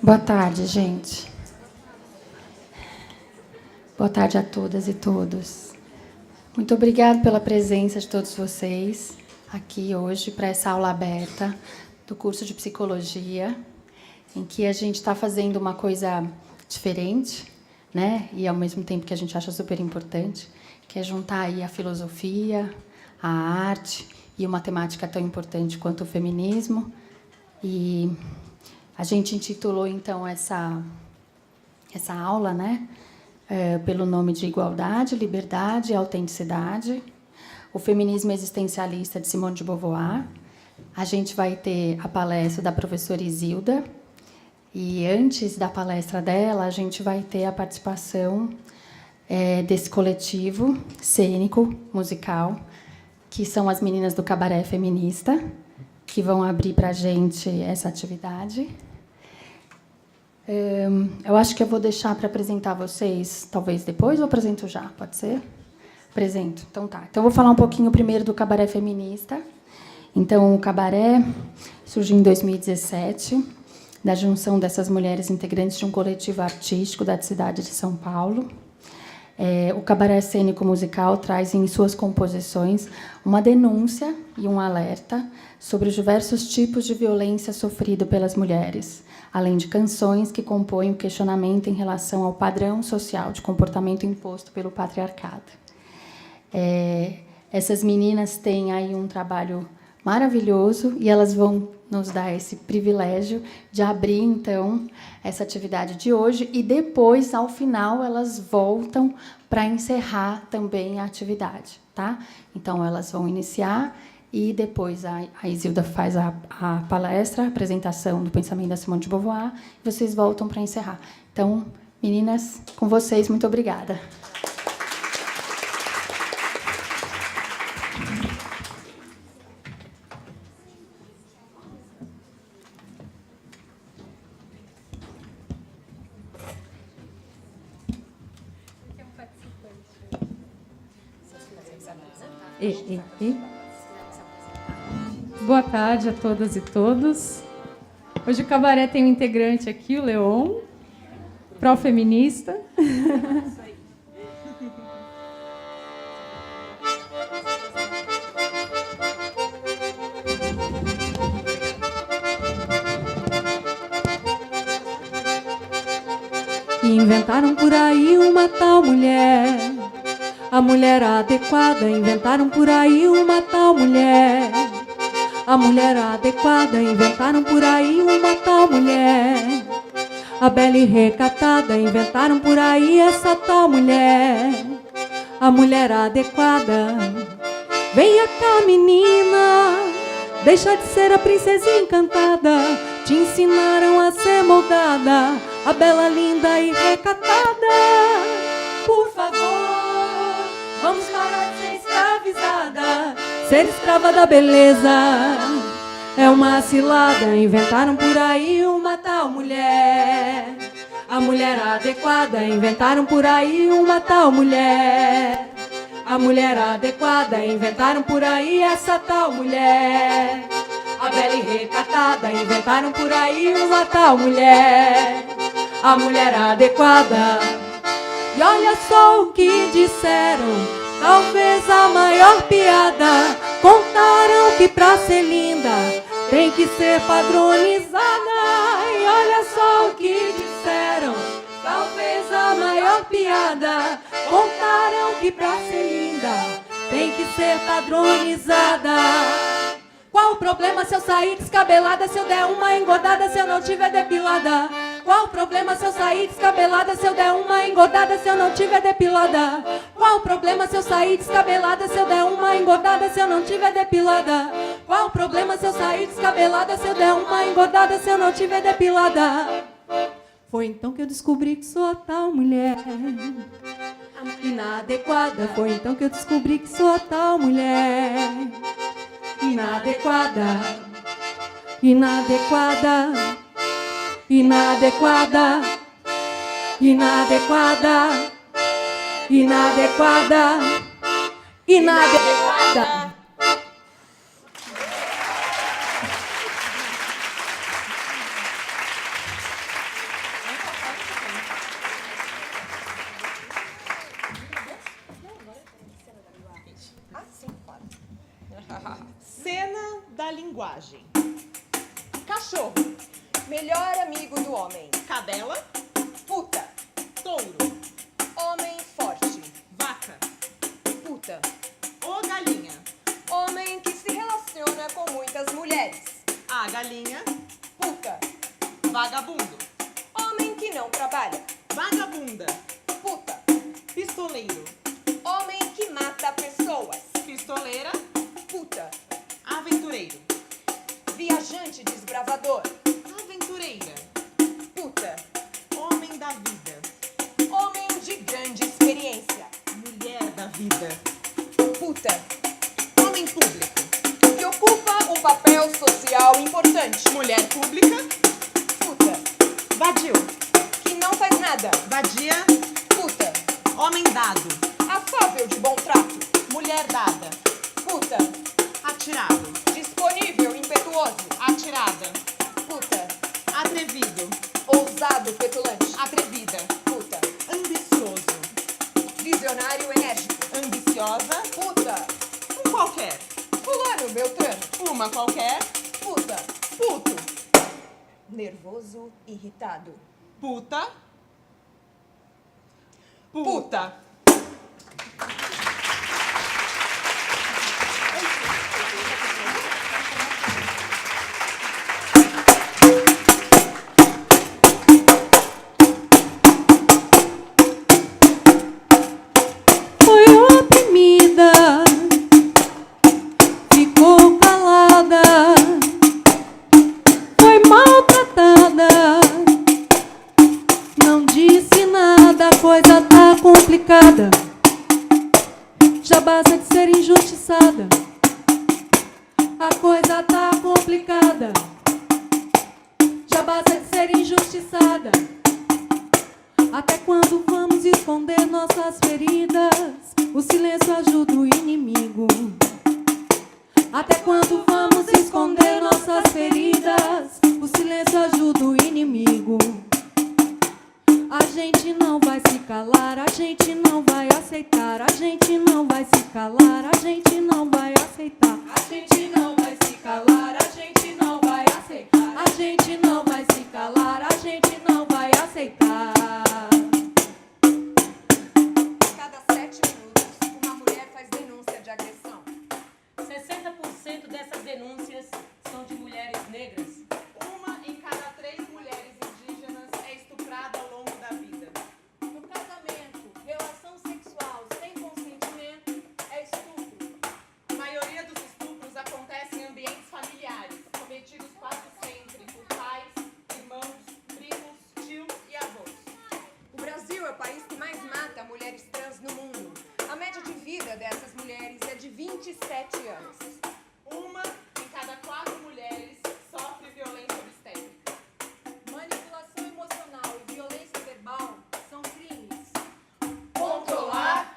Boa tarde, gente. Boa tarde a todas e todos. Muito obrigada pela presença de todos vocês aqui hoje para essa aula aberta do curso de Psicologia, em que a gente está fazendo uma coisa diferente, né? E ao mesmo tempo que a gente acha super importante, que é juntar aí a filosofia, a arte e uma temática tão importante quanto o feminismo. E a gente intitulou, então, essa aula, né, pelo nome de Igualdade, Liberdade e Autenticidade, o feminismo existencialista de Simone de Beauvoir. A gente vai ter a palestra da professora Isilda, e antes da palestra dela, a gente vai ter a participação desse coletivo cênico, musical, que são as meninas do Cabaré Feminista, que vão abrir para a gente essa atividade. Eu acho que eu vou deixar para apresentar vocês, talvez depois, ou apresento já? Pode ser? Apresento. Então tá. Então, eu vou falar um pouquinho primeiro do Cabaré Feminista. Então, o Cabaré surgiu em 2017, da junção dessas mulheres integrantes de um coletivo artístico da cidade de São Paulo. O cabaré cênico musical traz em suas composições uma denúncia e um alerta sobre os diversos tipos de violência sofrido pelas mulheres, além de canções que compõem o questionamento em relação ao padrão social de comportamento imposto pelo patriarcado. Essas meninas têm aí um trabalho maravilhoso e elas vão nos dar esse privilégio de abrir, então, essa atividade de hoje e depois, ao final, elas voltam para encerrar também a atividade, tá? Então, elas vão iniciar e depois a Isilda faz a palestra, a apresentação do pensamento da Simone de Beauvoir, e vocês voltam para encerrar. Então, meninas, com vocês, muito obrigada. Boa tarde a todas e todos. Hoje o Cabaré tem um integrante aqui, o Leon, pró-feminista. E inventaram por aí uma tal mulher, a mulher adequada. Inventaram por aí uma tal mulher, a mulher adequada. Inventaram por aí uma tal mulher, a bela e recatada. Inventaram por aí essa tal mulher, a mulher adequada. Venha cá, menina, deixa de ser a princesa encantada. Te ensinaram a ser moldada, a bela, linda e recatada. Por favor, vamos parar de ser escravizada. Ser escrava da beleza é uma cilada. Inventaram por aí uma tal mulher, a mulher adequada. Inventaram por aí uma tal mulher, a mulher adequada. Inventaram por aí essa tal mulher, a bela e recatada. Inventaram por aí uma tal mulher, a mulher adequada. E olha só o que disseram, talvez a maior piada. Contaram que pra ser linda tem que ser padronizada. E olha só o que disseram, talvez a maior piada. Contaram que pra ser linda tem que ser padronizada. Qual o problema se eu sair descabelada, se eu der uma engordada, se eu não tiver depilada? Qual o problema se eu sair descabelada, se eu der uma engordada, se eu não tiver depilada? Qual o problema se eu sair descabelada, se eu der uma engordada, se eu não tiver depilada? Qual o problema se eu sair descabelada, se eu der uma engordada, se eu não tiver depilada? Foi então que eu descobri que sou a tal mulher inadequada. Foi então que eu descobri que sou a tal mulher inadequada, inadequada, inadequada, inadequada, inadequada, inadequada. linguagem. Cachorro, melhor amigo do homem. Cadela, Puta, touro, homem forte. vaca, Puta, ou galinha. homem que se relaciona com muitas mulheres. A galinha, Puta, vagabundo, homem que não trabalha. vagabunda, Puta, pistoleiro, homem que mata pessoas. pistoleira, Puta, aventureiro, viajante desbravador. aventureira, Puta, homem da vida, homem de grande experiência. mulher da vida, Puta, homem público, que ocupa um papel social importante. mulher pública, Puta, vadio, que não faz nada. vadia, Puta, homem dado, afável de bom trato. mulher dada, Puta, atirado, disponível, impetuoso. atirada, Puta, atrevido, ousado, petulante. atrevida, Puta, ambicioso, visionário, enérgico. ambiciosa, Puta, um qualquer, fulano, beltrano. uma qualquer, Puta, puto, nervoso, irritado. puta, puta. Foi oprimida, ficou calada, foi maltratada, não disse nada, a coisa tá complicada. Já basta de ser injustiçada, a coisa tá complicada. Já basta de ser injustiçada. Até quando vamos esconder nossas feridas? O silêncio ajuda o inimigo. Até quando vamos esconder nossas feridas? O silêncio ajuda o inimigo. A gente não vai se calar, a gente não vai aceitar, a gente não vai se calar, a gente não vai aceitar, a gente não vai se calar, a gente não vai aceitar, a gente não vai se calar, a gente não vai aceitar. Cada 7 minutos, uma mulher faz denúncia de agressão. 60% dessas denúncias são de mulheres negras. Uma em cada 3 mulheres indígenas é estuprada ao longo da vida. No casamento, relação sexual sem consentimento é estupro. A maioria dos estupros acontece em ambientes familiares, cometidos quase sempre por pais, irmãos, primos, tios e avós. O Brasil é o país que mais mata mulheres trans no mundo. A média de vida dessas mulheres é de 27 anos. Uma em cada 4 mulheres sofre violência obstétrica. Manipulação emocional e violência verbal são crimes. Controlar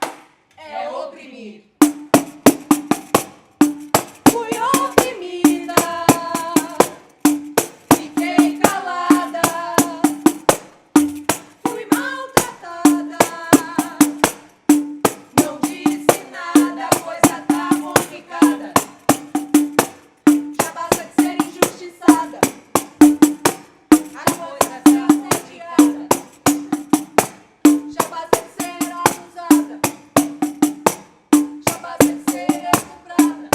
é oprimir. Fui oprimida, fiquei calada, fui maltratada, não disse nada, a coisa tá complicada. Já basta de ser injustiçada, a coisa tá complicada. Já basta de ser abusada, já basta de ser estuprada,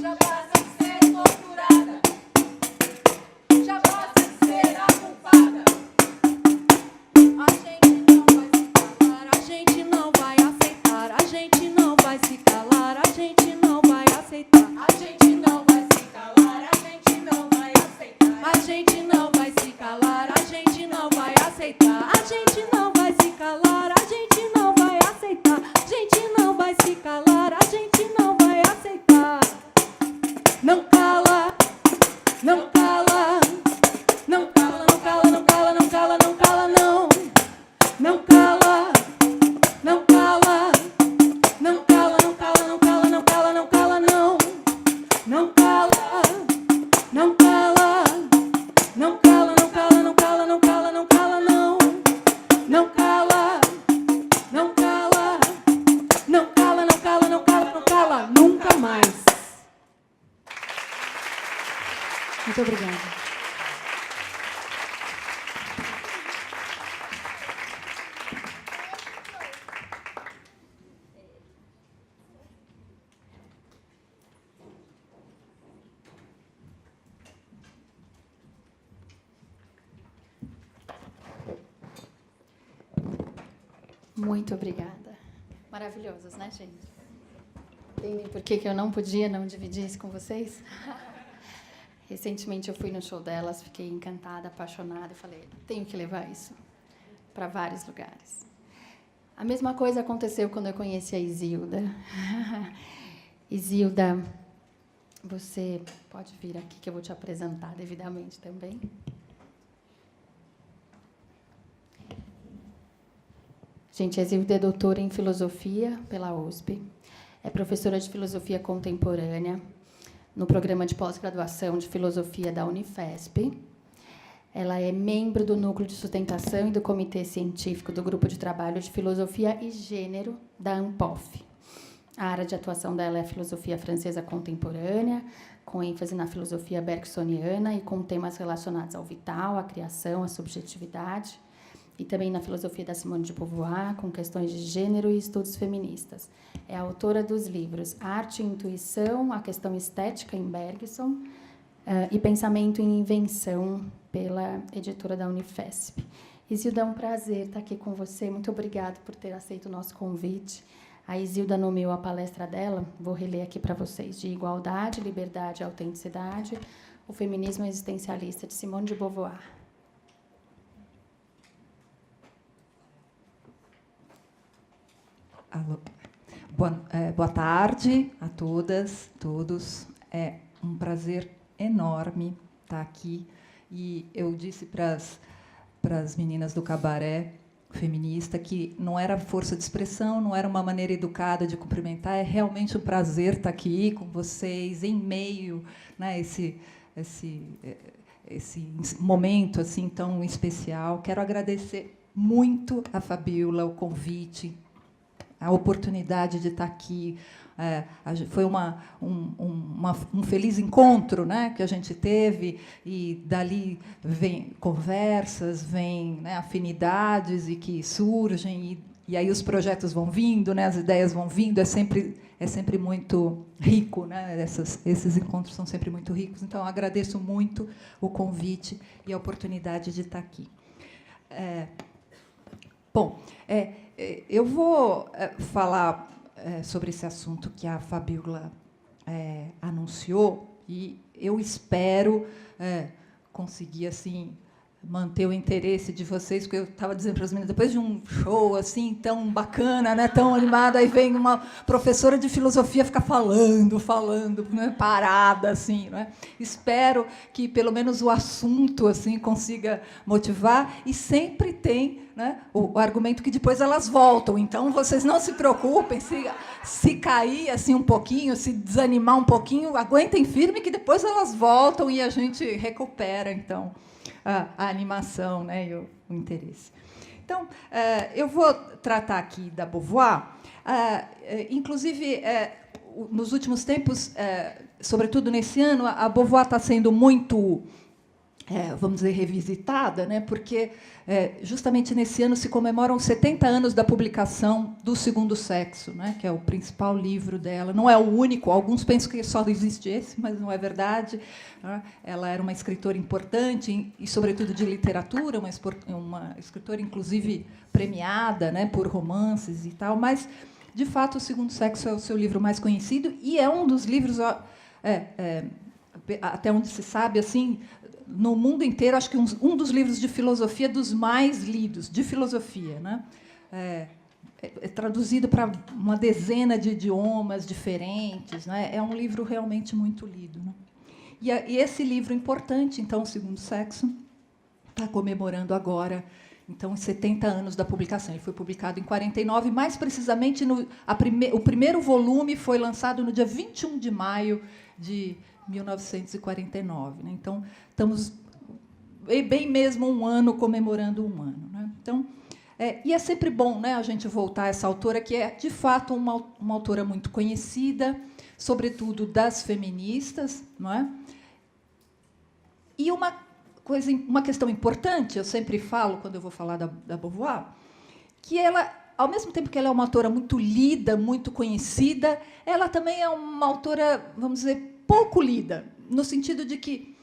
já basta de ser torturada, já basta de ser a culpada. A gente não vai se calar, a gente não vai aceitar, a gente não vai se calar, a gente não vai aceitar, a gente não vai se calar, a gente não vai aceitar, a gente não vai se calar, a gente não vai aceitar, a gente não vai se calar, a gente não vai aceitar, a gente não vai se calar, a gente não vai aceitar. Não cala, não cala, não cala, não cala, não cala, não cala, não cala, não. Não cala, não cala, não cala, não cala, não cala, não cala, não cala, não. Não cala, não cala, não cala, não cala, não cala, não cala, não cala, não. Muito obrigada. Maravilhosas, né, gente? Entendem por que eu não podia não dividir isso com vocês? Recentemente eu fui no show delas, fiquei encantada, apaixonada e falei, tenho que levar isso para vários lugares. A mesma coisa aconteceu quando eu conheci a Isilda. Isilda, você pode vir aqui que eu vou te apresentar devidamente também. Gente, a Isilda é doutora em filosofia pela USP, é professora de filosofia contemporânea no programa de pós-graduação de filosofia da Unifesp. Ela é membro do Núcleo de Sustentação e do Comitê Científico do Grupo de Trabalho de Filosofia e Gênero da ANPOF. A área de atuação dela é a filosofia francesa contemporânea, com ênfase na filosofia bergsoniana e com temas relacionados ao vital, à criação, à subjetividade, e também na filosofia da Simone de Beauvoir, com questões de gênero e estudos feministas. É autora dos livros Arte e Intuição, A Questão Estética, em Bergson, e Pensamento em Invenção, pela editora da Unifesp. Isilda, é um prazer estar aqui com você. Muito obrigada por ter aceito o nosso convite. A Isilda nomeou a palestra dela, vou reler aqui para vocês, de Igualdade, Liberdade e Autenticidade, o Feminismo Existencialista, de Simone de Beauvoir. Alô. Boa tarde a todas, todos. É um prazer enorme estar aqui. E eu disse para as meninas do cabaré feminista que não era força de expressão, não era uma maneira educada de cumprimentar, é realmente um prazer estar aqui com vocês, em meio, né, esse momento assim tão especial. Quero agradecer muito a Fabiola, o convite, a oportunidade de estar aqui. Foi um feliz encontro, né, que a gente teve, e dali vem conversas, vem, né, afinidades e que surgem, e aí os projetos vão vindo, né, as ideias vão vindo, é sempre muito rico, né, esses encontros são sempre muito ricos. Então, eu agradeço muito o convite e a oportunidade de estar aqui. Eu vou falar sobre esse assunto que a Fabiola anunciou, e eu espero conseguir assim manter o interesse de vocês, porque eu estava dizendo para as meninas, depois de um show assim tão bacana, né, tão animado, aí vem uma professora de filosofia ficar falando, né, parada assim, né? Espero que pelo menos o assunto assim consiga motivar, e sempre tem, né, o argumento que depois elas voltam. Então vocês não se preocupem se cair assim um pouquinho, se desanimar um pouquinho, aguentem firme que depois elas voltam e a gente recupera então a animação, né, e o interesse. Então, eu vou tratar aqui da Beauvoir. Inclusive, nos últimos tempos, sobretudo nesse ano, a Beauvoir está sendo muito, vamos dizer, revisitada, né, porque justamente nesse ano se comemoram 70 anos da publicação do Segundo Sexo, né, que é o principal livro dela. Não é o único, alguns pensam que só existe esse, mas não é verdade. Ela era uma escritora importante, e sobretudo de literatura, uma escritora, inclusive, premiada, né, por romances e tal, mas, de fato, o Segundo Sexo é o seu livro mais conhecido, e é um dos livros, até onde se sabe, assim, no mundo inteiro, acho que um dos livros de filosofia dos mais lidos, de filosofia, né? É traduzido para uma dezena de idiomas diferentes, né? É um livro realmente muito lido, né? E esse livro importante, então, O Segundo Sexo, está comemorando agora, então, os 70 anos da publicação. Ele foi publicado em 49, mais precisamente, o primeiro volume foi lançado no dia 21 de maio de 1949. Né? Então, estamos bem mesmo um ano comemorando um ano. Né? Então, e é sempre bom, né, a gente voltar a essa autora, que é, de fato, uma autora muito conhecida, sobretudo das feministas, não é? E uma questão importante, eu sempre falo, quando eu vou falar da Beauvoir, que ela, ao mesmo tempo que ela é uma autora muito lida, muito conhecida, ela também é uma autora, vamos dizer, pouco lida, no sentido de que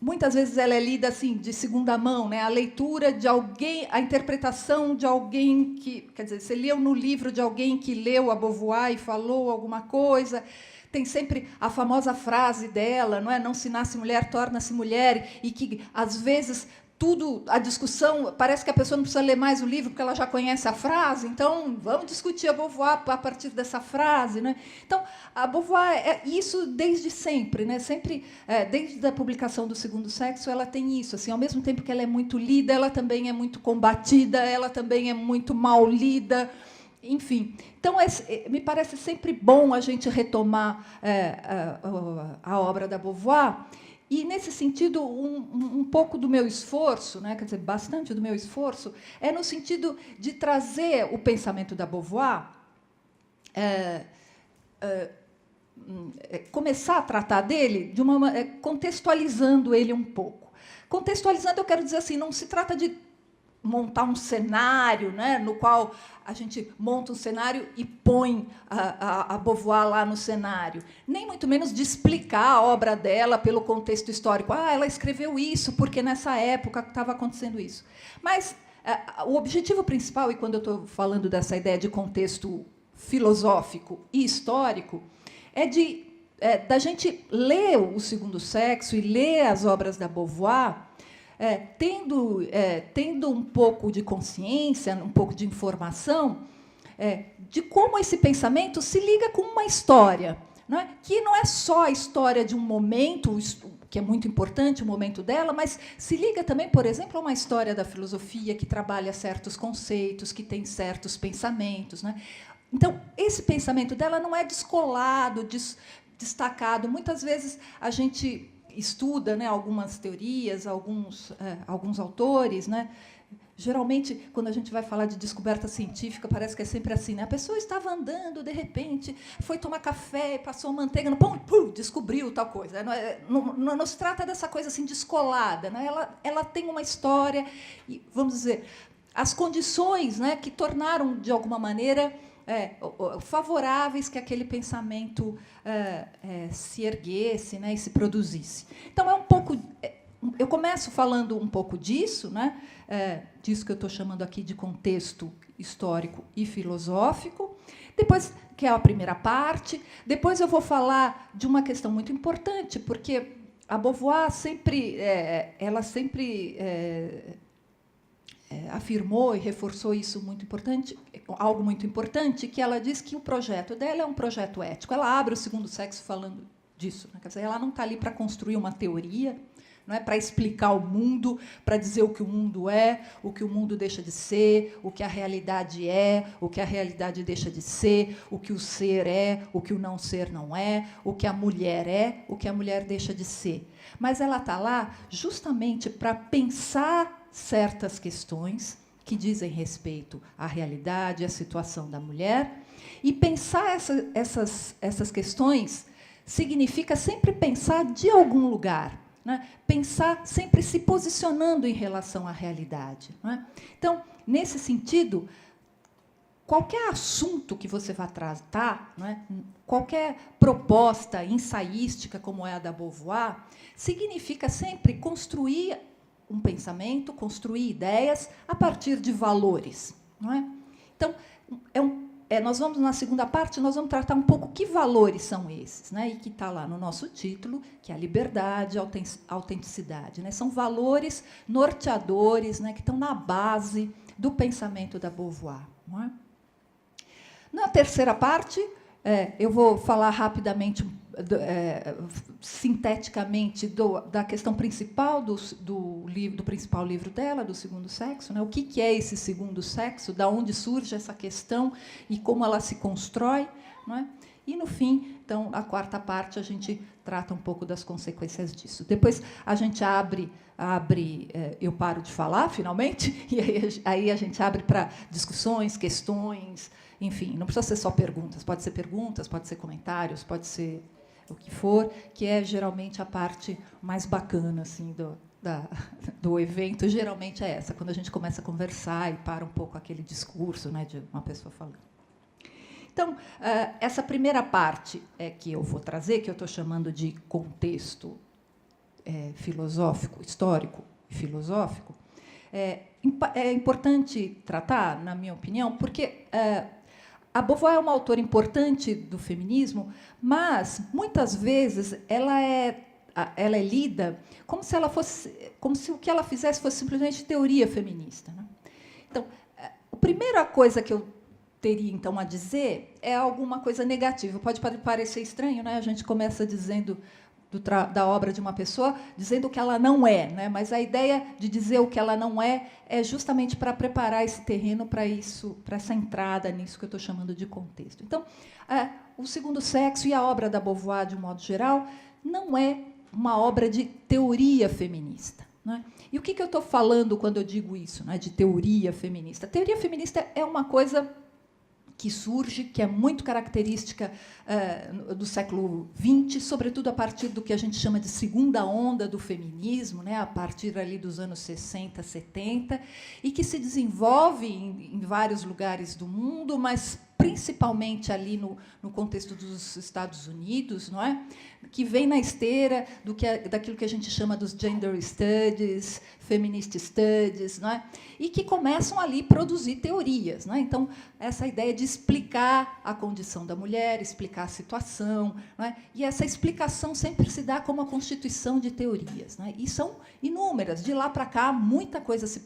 muitas vezes ela é lida assim de segunda mão, né? A leitura de alguém, a interpretação de alguém que, quer dizer, você leu no livro de alguém que leu a Beauvoir e falou alguma coisa. Tem sempre a famosa frase dela, não é? Não se nasce mulher, torna-se mulher, e que às vezes tudo, a discussão, parece que a pessoa não precisa ler mais o livro porque ela já conhece a frase, então vamos discutir a Beauvoir a partir dessa frase, né? Então, a Beauvoir é isso desde sempre, né? Sempre, desde a publicação do Segundo Sexo, ela tem isso, assim, ao mesmo tempo que ela é muito lida, ela também é muito combatida, ela também é muito mal lida, enfim. Então, me parece sempre bom a gente retomar a obra da Beauvoir. E, nesse sentido, um pouco do meu esforço, né, quer dizer, bastante do meu esforço, é no sentido de trazer o pensamento da Beauvoir, começar a tratar dele contextualizando ele um pouco. Contextualizando, eu quero dizer assim, não se trata de montar um cenário, né, no qual a gente monta um cenário e põe a Beauvoir lá no cenário. Nem muito menos de explicar a obra dela pelo contexto histórico. Ela escreveu isso porque nessa época estava acontecendo isso. Mas o objetivo principal, e quando eu estou falando dessa ideia de contexto filosófico e histórico, é da gente ler o Segundo Sexo e ler as obras da Beauvoir, tendo um pouco de consciência, um pouco de informação, de como esse pensamento se liga com uma história, não é? Que não é só a história de um momento, que é muito importante, o momento dela, mas se liga também, por exemplo, a uma história da filosofia que trabalha certos conceitos, que tem certos pensamentos, né? Então, esse pensamento dela não é descolado, destacado. Muitas vezes a gente estuda, né, algumas teorias, alguns autores, né? Geralmente, quando a gente vai falar de descoberta científica, parece que é sempre assim, né? A pessoa estava andando, de repente, foi tomar café, passou manteiga no pão, descobriu tal coisa. Não se trata dessa coisa assim descolada, né? Ela tem uma história, e, vamos dizer, as condições, né, que tornaram, de alguma maneira, favoráveis que aquele pensamento se erguesse, né, e se produzisse. Então, é um pouco... Eu começo falando um pouco disso, né, disso que eu estou chamando aqui de contexto histórico e filosófico, depois, que é a primeira parte. Depois eu vou falar de uma questão muito importante, porque a Beauvoir ela sempre afirmou e reforçou isso muito importante, algo muito importante, que ela diz que o projeto dela é um projeto ético. Ela abre o Segundo Sexo falando disso, né? Quer dizer, ela não está ali para construir uma teoria, não é para explicar o mundo, para dizer o que o mundo é, o que o mundo deixa de ser, o que a realidade é, o que a realidade deixa de ser, o que o ser é, o que o não ser não é, o que a mulher é, o que a mulher deixa de ser. Mas ela está lá justamente para pensar certas questões que dizem respeito à realidade, à situação da mulher, e pensar essas questões significa sempre pensar de algum lugar, né? Pensar sempre se posicionando em relação à realidade, né? Então, nesse sentido, qualquer assunto que você vá tratar, né, qualquer proposta ensaística como é a da Beauvoir, significa sempre construir um pensamento, construir ideias a partir de valores, não é? Então, nós vamos, na segunda parte, nós vamos tratar um pouco que valores são esses, né? E que está lá no nosso título, que é a liberdade, a autenticidade, né? São valores norteadores, né, que estão na base do pensamento da Beauvoir, não é? Na terceira parte, eu vou falar rapidamente, sinteticamente, da questão principal do principal livro dela, do Segundo Sexo, né? O que é esse segundo sexo, da onde surge essa questão e como ela se constrói, não é? E, no fim, então, a quarta parte, a gente trata um pouco das consequências disso. Depois, a gente abre, eu paro de falar, finalmente, e aí a gente abre para discussões, questões, enfim, não precisa ser só perguntas, pode ser comentários, pode ser o que for, que é geralmente a parte mais bacana assim, do evento, geralmente é essa, quando a gente começa a conversar e para um pouco aquele discurso, né, de uma pessoa falando. Então, essa primeira parte que eu vou trazer, que eu estou chamando de contexto filosófico, histórico e filosófico, é importante tratar, na minha opinião, porque a Beauvoir é uma autora importante do feminismo, mas muitas vezes ela é lida como se o que ela fizesse fosse simplesmente teoria feminista, né? Então, a primeira coisa que eu teria então a dizer é alguma coisa negativa. Pode parecer estranho, né? A gente começa dizendo da obra de uma pessoa, dizendo o que ela não é, né? Mas a ideia de dizer o que ela não é justamente para preparar esse terreno para isso, para essa entrada nisso que eu estou chamando de contexto. Então, o Segundo Sexo e a obra da Beauvoir, de um modo geral, não é uma obra de teoria feminista, né? E o que eu estou falando quando eu digo isso, né, de teoria feminista? A teoria feminista é uma coisa que surge, que é muito característica do século XX, sobretudo a partir do que a gente chama de segunda onda do feminismo, né, a partir ali dos anos 60, 70, e que se desenvolve em vários lugares do mundo, mas principalmente ali no contexto dos Estados Unidos, não é? Que vem na esteira daquilo que a gente chama dos gender studies, feminist studies, não é? E que começam ali a produzir teorias, não é? Então, essa ideia de explicar a condição da mulher, explicar a situação, não é? E essa explicação sempre se dá como a constituição de teorias, não é? E são inúmeras. De lá para cá, muita coisa se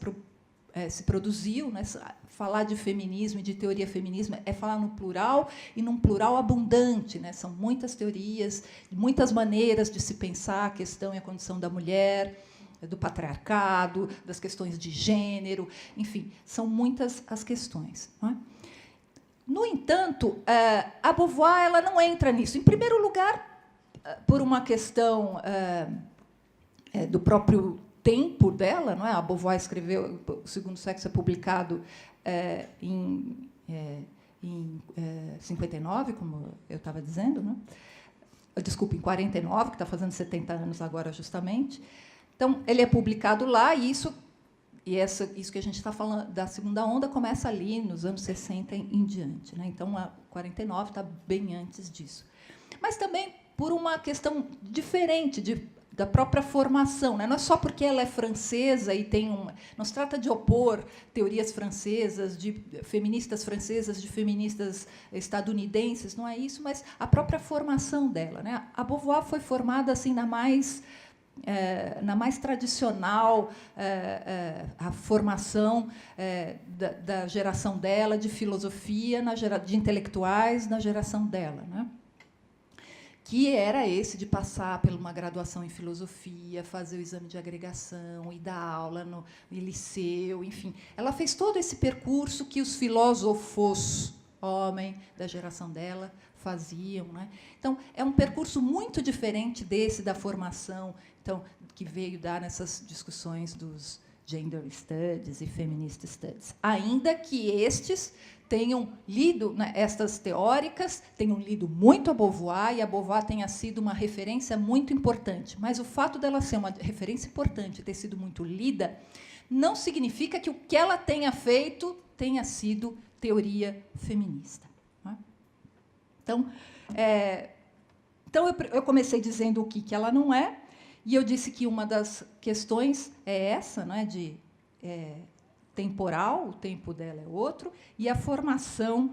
produziu, né? Falar de feminismo e de teoria feminismo é falar no plural e num plural abundante, né? São muitas teorias, muitas maneiras de se pensar a questão e a condição da mulher, do patriarcado, das questões de gênero, enfim, são muitas as questões, não é? No entanto, a Beauvoir ela não entra nisso. Em primeiro lugar, por uma questão do próprio tempo dela, não é? A Beauvoir escreveu, o Segundo Sexo é publicado em 59, como eu estava dizendo, né? Desculpe, em 49, que está fazendo 70 anos agora, justamente. Então, ele é publicado lá, e isso que a gente está falando da segunda onda começa ali, nos anos 60 em diante, né? Então, a 49 está bem antes disso. Mas também por uma questão diferente da própria formação, né? Não é só porque ela é francesa e tem não se trata de opor teorias francesas, de feministas francesas, de feministas estadunidenses, não é isso, mas a própria formação dela, né? A Beauvoir foi formada assim na mais tradicional a formação da geração dela, de filosofia, de intelectuais na geração dela, né? Que era esse de passar por uma graduação em filosofia, fazer o exame de agregação, ir dar aula no liceu, enfim. Ela fez todo esse percurso que os filósofos homens da geração dela faziam, né? Então, é um percurso muito diferente desse da formação, então, que veio dar nessas discussões dos gender studies e feminist studies. Ainda que estes tenham lido, né, estas teóricas, tenham lido muito a Beauvoir, e a Beauvoir tenha sido uma referência muito importante. Mas o fato dela ser uma referência importante e ter sido muito lida não significa que o que ela tenha feito tenha sido teoria feminista, né? Então, eu comecei dizendo o que ela não é, e eu disse que uma das questões é essa, né, de temporal, o tempo dela é outro, e a formação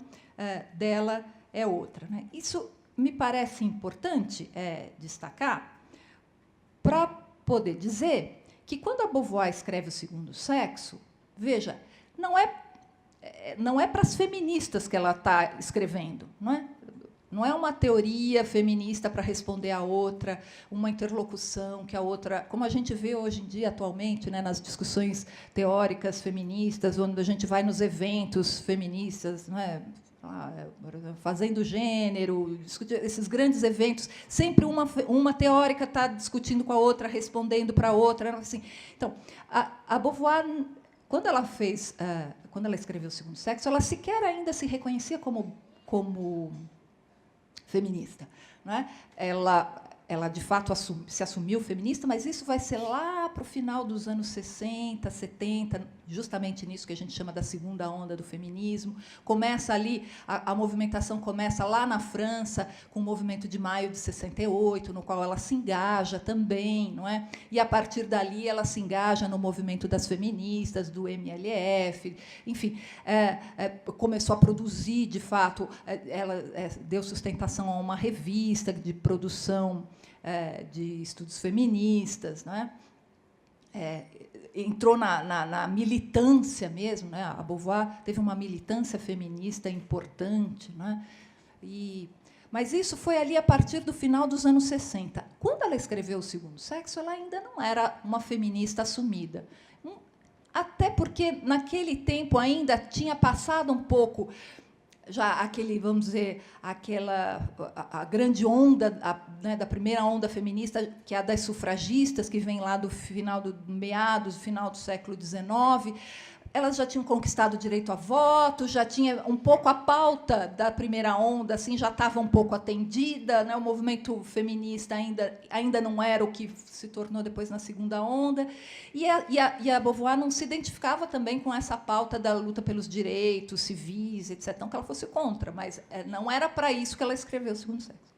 dela é outra, né? Isso me parece importante destacar para poder dizer que, quando a Beauvoir escreve O Segundo Sexo, veja, não é para as feministas que ela está escrevendo, não é? Não é uma teoria feminista para responder a outra, uma interlocução que a outra, como a gente vê hoje em dia, atualmente, né, nas discussões teóricas feministas, onde a gente vai nos eventos feministas, não é? Fazendo gênero, esses grandes eventos, sempre uma teórica está discutindo com a outra, respondendo para a outra, assim. Então, a Beauvoir, quando ela escreveu O Segundo Sexo, ela sequer ainda se reconhecia como feminista, não é? Ela de fato se assumiu feminista, mas isso vai ser lá para o final dos anos 60, 70, justamente nisso que a gente chama da segunda onda do feminismo. Começa ali, a movimentação começa lá na França, com o movimento de maio de 68, no qual ela se engaja também, não é? E, a partir dali, ela se engaja no movimento das feministas, do MLF, enfim, começou a produzir, de fato, ela deu sustentação a uma revista de produção de estudos feministas, não é? Entrou na militância mesmo, né? A Beauvoir teve uma militância feminista importante, não é? Mas isso foi ali a partir do final dos anos 60. Quando ela escreveu O Segundo Sexo, ela ainda não era uma feminista assumida. Até porque, naquele tempo, ainda tinha passado um pouco já aquele, vamos dizer, a grande onda, né, da primeira onda feminista, que é a das sufragistas, que vem lá do final final do século XIX. Elas já tinham conquistado o direito a voto, já tinha um pouco a pauta da primeira onda, assim, já estava um pouco atendida, né? O movimento feminista ainda não era o que se tornou depois na segunda onda, e a Beauvoir não se identificava também com essa pauta da luta pelos direitos civis, etc. Não que ela fosse contra, mas não era para isso que ela escreveu O Segundo Sexo.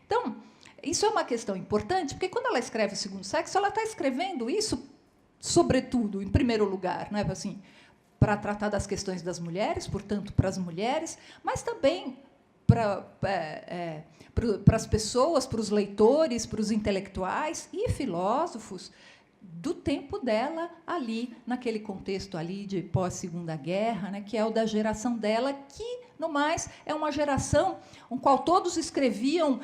Então, isso é uma questão importante, porque quando ela escreve O Segundo Sexo, ela está escrevendo isso, sobretudo, em primeiro lugar, né, assim, para tratar das questões das mulheres, portanto, para as mulheres, mas também para as pessoas, para os leitores, para os intelectuais e filósofos do tempo dela ali, naquele contexto ali de pós-Segunda Guerra, né, que é o da geração dela, que, no mais, é uma geração com qual todos escreviam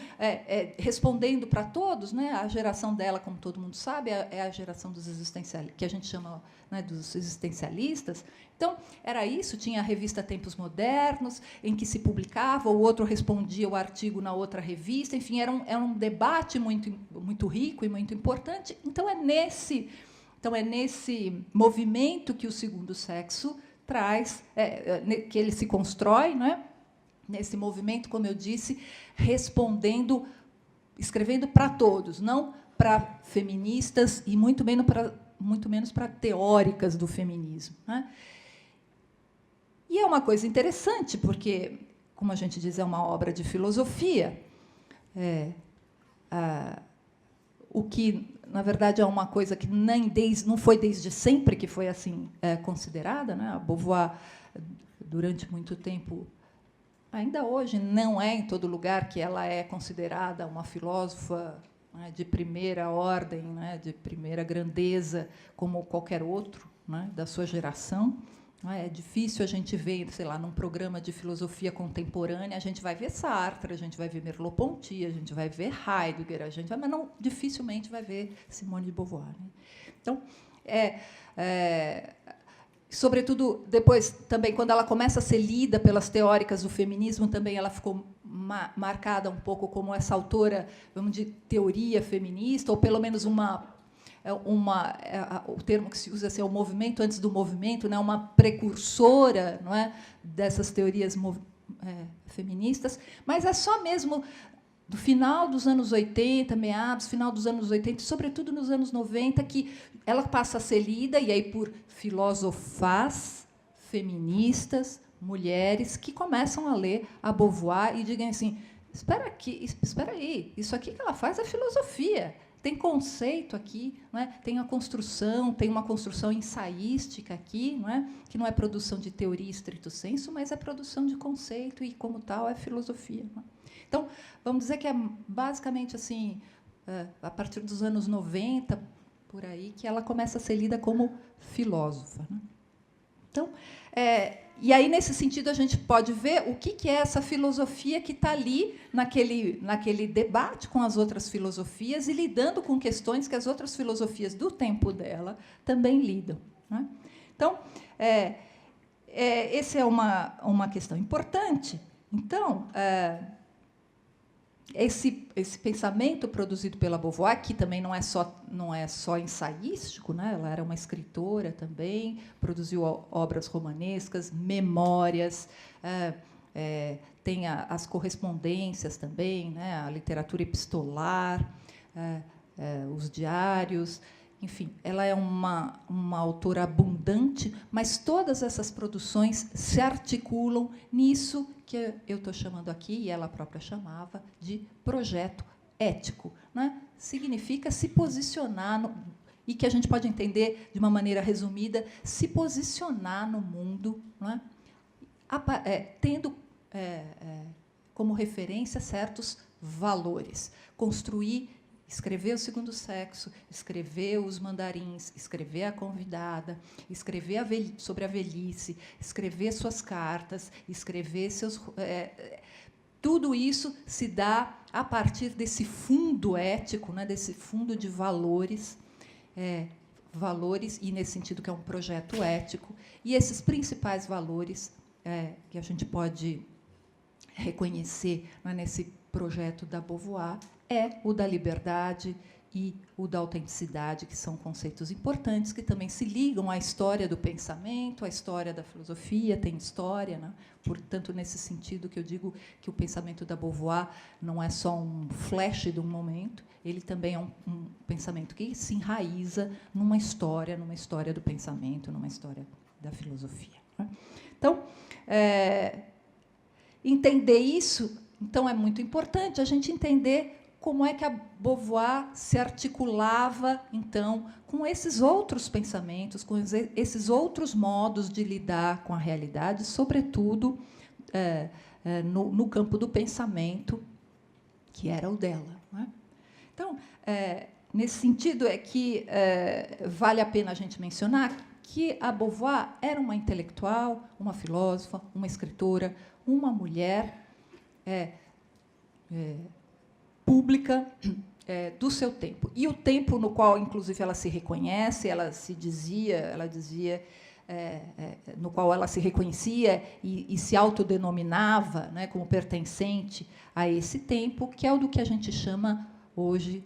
respondendo para todos, né? A geração dela, como todo mundo sabe, é a geração dos existencialistas, que a gente chama, né, dos existencialistas. Então, era isso, tinha a revista Tempos Modernos, em que se publicava, o outro respondia o artigo na outra revista, enfim, era um debate muito rico e muito importante. Então, é nesse movimento que O Segundo Sexo traz, que ele se constrói, não é? Nesse movimento, como eu disse, escrevendo para todos, não para feministas e muito menos para teóricas do feminismo, né? E é uma coisa interessante, porque, como a gente diz, é uma obra de filosofia, o que, na verdade, é uma coisa que não foi desde sempre que foi assim considerada, né? A Beauvoir, durante muito tempo, ainda hoje, não é em todo lugar que ela é considerada uma filósofa, né, de primeira ordem, né, de primeira grandeza, como qualquer outro, né, da sua geração. É difícil a gente ver, sei lá, num programa de filosofia contemporânea, a gente vai ver Sartre, a gente vai ver Merleau-Ponty, a gente vai ver Heidegger, mas não, dificilmente vai ver Simone de Beauvoir, né? Então, sobretudo, depois, também, quando ela começa a ser lida pelas teóricas do feminismo, também ela ficou marcada um pouco como essa autora, vamos de teoria feminista, ou pelo menos o termo que se usa assim, é o movimento antes do movimento, né, uma precursora, não é, dessas teorias feministas, mas é só mesmo do final dos anos 80, final dos anos 80, e, sobretudo, nos anos 90, que ela passa a ser lida, e aí por filósofas feministas, mulheres, que começam a ler a Beauvoir e digam assim, espera aí, isso aqui que ela faz é filosofia. Tem conceito aqui, não é? Tem uma construção ensaística aqui, não é? Que não é produção de teoria estrito sensu, mas é produção de conceito e, como tal, é filosofia. Não é? Então, vamos dizer que é basicamente assim, a partir dos anos 90, por aí, que ela começa a ser lida como filósofa. Né? Então, e aí, nesse sentido, a gente pode ver o que é essa filosofia que está ali naquele debate com as outras filosofias e lidando com questões que as outras filosofias do tempo dela também lidam. Né? Então, essa é uma questão importante. Então, esse pensamento produzido pela Beauvoir, que também não é só ensaístico, né? Ela era uma escritora também, produziu obras romanescas, memórias, tem as correspondências também, né? A literatura epistolar, os diários, enfim, ela é uma autora abundante, mas todas essas produções se articulam nisso que eu estou chamando aqui, e ela própria chamava, de projeto ético. Né? Significa se posicionar, e que a gente pode entender de uma maneira resumida, se posicionar no mundo, né? Tendo como referência certos valores, escrever o Segundo Sexo, escrever os Mandarins, escrever A Convidada, escrever sobre a velhice, escrever suas cartas, escrever seus... tudo isso se dá a partir desse fundo ético, né, desse fundo de valores, e nesse sentido que é um projeto ético, e esses principais valores que a gente pode reconhecer, né, nesse projeto da Beauvoir o da liberdade e o da autenticidade, que são conceitos importantes, que também se ligam à história do pensamento, à história da filosofia, tem história, né? Portanto, nesse sentido que eu digo que o pensamento da Beauvoir não é só um flash de um momento, ele também é um pensamento que se enraiza numa história do pensamento, numa história da filosofia. Né? Então, entender isso, então, é muito importante a gente entender como é que a Beauvoir se articulava, então, com esses outros pensamentos, com esses outros modos de lidar com a realidade, sobretudo no campo do pensamento, que era o dela. Né? Então, nesse sentido, que vale a pena a gente mencionar que a Beauvoir era uma intelectual, uma filósofa, uma escritora, uma mulher pública do seu tempo. E o tempo no qual, inclusive, ela se reconhece, ela dizia, no qual ela se reconhecia e se autodenominava, né, como pertencente a esse tempo, que é o do que a gente chama hoje,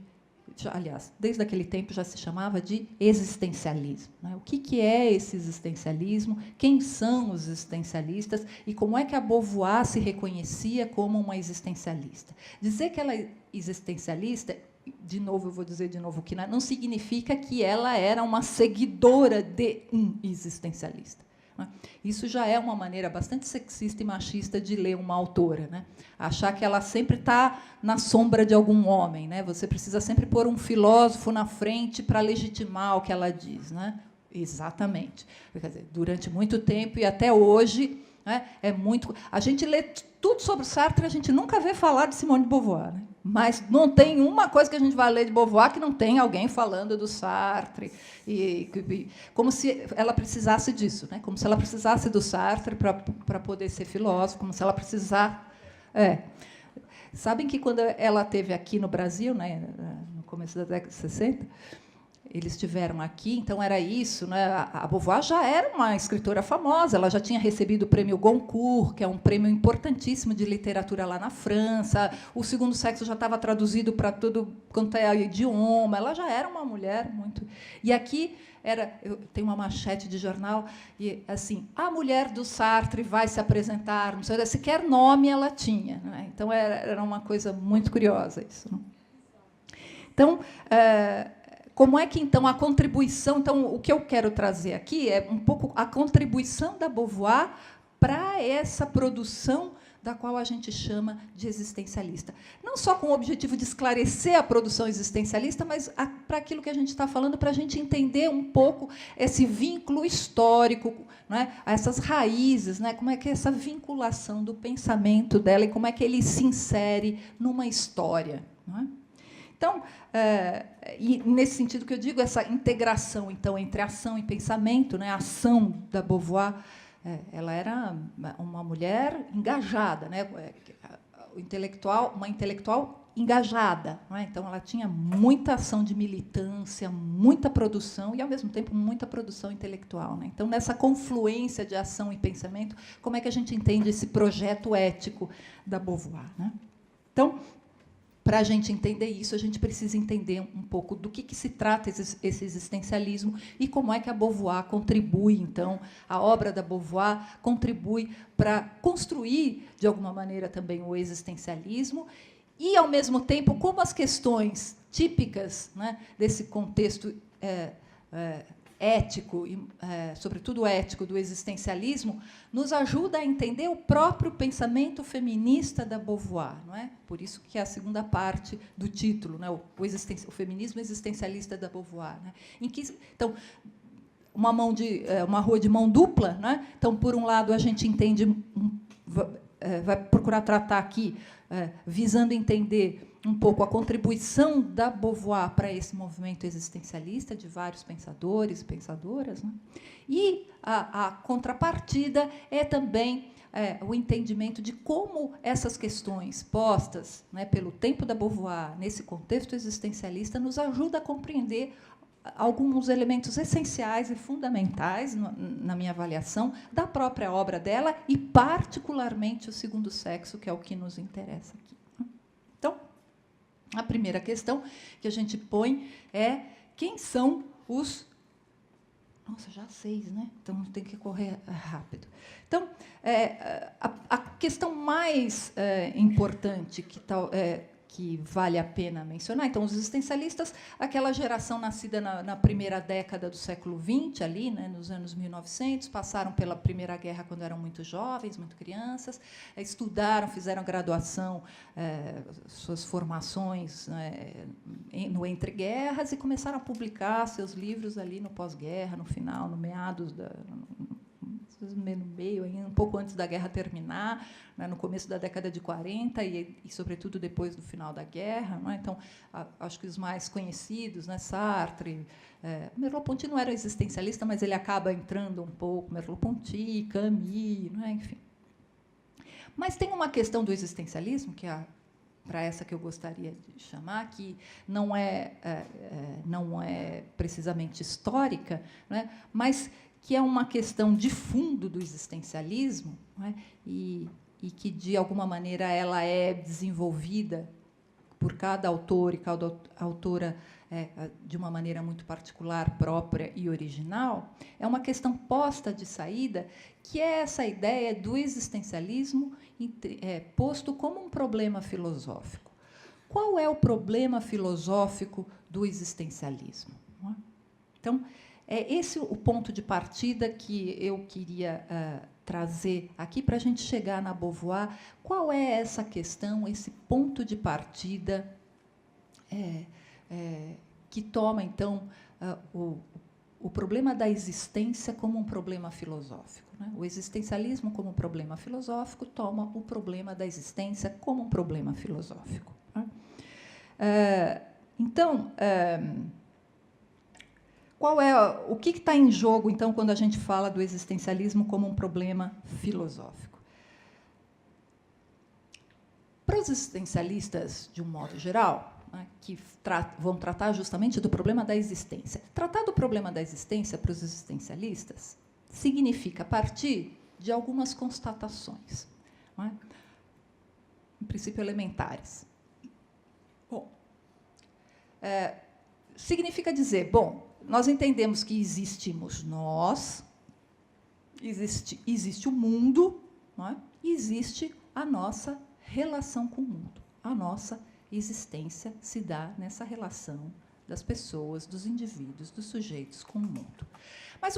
aliás, desde aquele tempo já se chamava de existencialismo. Né? O que é esse existencialismo? Quem são os existencialistas? E como é que a Beauvoir se reconhecia como uma existencialista? Dizer que ela é existencialista, de novo, eu vou dizer de novo que não significa que ela era uma seguidora de um existencialista. Né? Isso já é uma maneira bastante sexista e machista de ler uma autora, né? Achar que ela sempre está na sombra de algum homem, né? Você precisa sempre pôr um filósofo na frente para legitimar o que ela diz, né? Exatamente. Quer dizer, durante muito tempo e até hoje, né, a gente lê tudo sobre Sartre, a gente nunca vê falar de Simone de Beauvoir, né? Mas não tem uma coisa que a gente vai ler de Beauvoir que não tem alguém falando do Sartre, como se ela precisasse disso, né? Como se ela precisasse do Sartre para poder ser filósofa, como se ela precisasse... Sabem que, quando ela esteve aqui no Brasil, né, no começo da década de 60, eles estiveram aqui, então era isso, né? A Beauvoir já era uma escritora famosa, ela já tinha recebido o prêmio Goncourt, que é um prêmio importantíssimo de literatura lá na França, o Segundo Sexo já estava traduzido para tudo quanto é idioma, ela já era uma mulher muito... E aqui eu tenho uma manchete de jornal, e assim, a mulher do Sartre vai se apresentar, não sei, sequer nome ela tinha. Né? Então, era uma coisa muito curiosa isso. Né? Então, como é que, então, a contribuição... Então, o que eu quero trazer aqui é um pouco a contribuição da Beauvoir para essa produção da qual a gente chama de existencialista. Não só com o objetivo de esclarecer a produção existencialista, mas para aquilo que a gente está falando, para a gente entender um pouco esse vínculo histórico, né, essas raízes, né, como é que é essa vinculação do pensamento dela e como é que ele se insere numa história. Não é? Então, e nesse sentido que eu digo, essa integração, então, entre ação e pensamento, né, a ação da Beauvoir, ela era uma mulher engajada, né, uma intelectual engajada. Não é? Então, ela tinha muita ação de militância, muita produção e, ao mesmo tempo, muita produção intelectual. Né? Então, nessa confluência de ação e pensamento, como é que a gente entende esse projeto ético da Beauvoir? Né? Então, para a gente entender isso, a gente precisa entender um pouco do que se trata esse existencialismo e como é que a Beauvoir contribui, então, a obra da Beauvoir contribui para construir, de alguma maneira, também o existencialismo e, ao mesmo tempo, como as questões típicas, né, desse contexto ético, e, sobretudo ético, do existencialismo, nos ajuda a entender o próprio pensamento feminista da Beauvoir, não é? Por isso que é a segunda parte do título, né? O feminismo existencialista da Beauvoir, né? Então, uma rua de mão dupla, né? Então, por um lado, a gente entende, vai procurar tratar aqui, visando entender um pouco a contribuição da Beauvoir para esse movimento existencialista de vários pensadores e pensadoras, né? E a contrapartida é também o entendimento de como essas questões postas, né, pelo tempo da Beauvoir nesse contexto existencialista nos ajuda a compreender alguns elementos essenciais e fundamentais, na minha avaliação, da própria obra dela e, particularmente, o segundo sexo, que é o que nos interessa aqui. Então, a primeira questão que a gente põe é quem são os... Nossa, já 6, né? Então, tem que correr rápido. Então, a questão mais importante que vale a pena mencionar. Então, os existencialistas, aquela geração nascida na primeira década do século XX, ali, né, nos anos 1900, passaram pela Primeira Guerra quando eram muito jovens, muito crianças, estudaram, fizeram graduação, suas formações, né, no entre guerras, e começaram a publicar seus livros ali no pós-guerra, no final, no meados no meio, um pouco antes da guerra terminar, né, no começo da década de 40 e, sobretudo, depois do final da guerra. Não é? Então, acho que os mais conhecidos, né, Sartre, Merleau-Ponty não era existencialista, mas ele acaba entrando um pouco, Merleau-Ponty, Camus, não é? Enfim. Mas tem uma questão do existencialismo, que é para essa que eu gostaria de chamar, que não é precisamente histórica, né, mas que é uma questão de fundo do existencialismo, não é? E que, de alguma maneira, ela é desenvolvida por cada autor e cada autora de uma maneira muito particular, própria e original, é uma questão posta de saída, que é essa ideia do existencialismo posto como um problema filosófico. Qual é o problema filosófico do existencialismo? Não é? Então, é esse o ponto de partida que eu queria trazer aqui para a gente chegar na Beauvoir. Qual é essa questão, esse ponto de partida que toma, então, o problema da existência como um problema filosófico, né? O existencialismo como um problema filosófico toma o problema da existência como um problema filosófico, né? Então, o que está em jogo, então, quando a gente fala do existencialismo como um problema filosófico? Para os existencialistas, de um modo geral, né, que vão tratar justamente do problema da existência. Tratar do problema da existência para os existencialistas significa partir de algumas constatações, não é? Em princípio, elementares. Bom, significa dizer, nós entendemos que existimos nós, existe o mundo, não é? E existe a nossa relação com o mundo. A nossa existência se dá nessa relação das pessoas, dos indivíduos, dos sujeitos com o mundo. Mas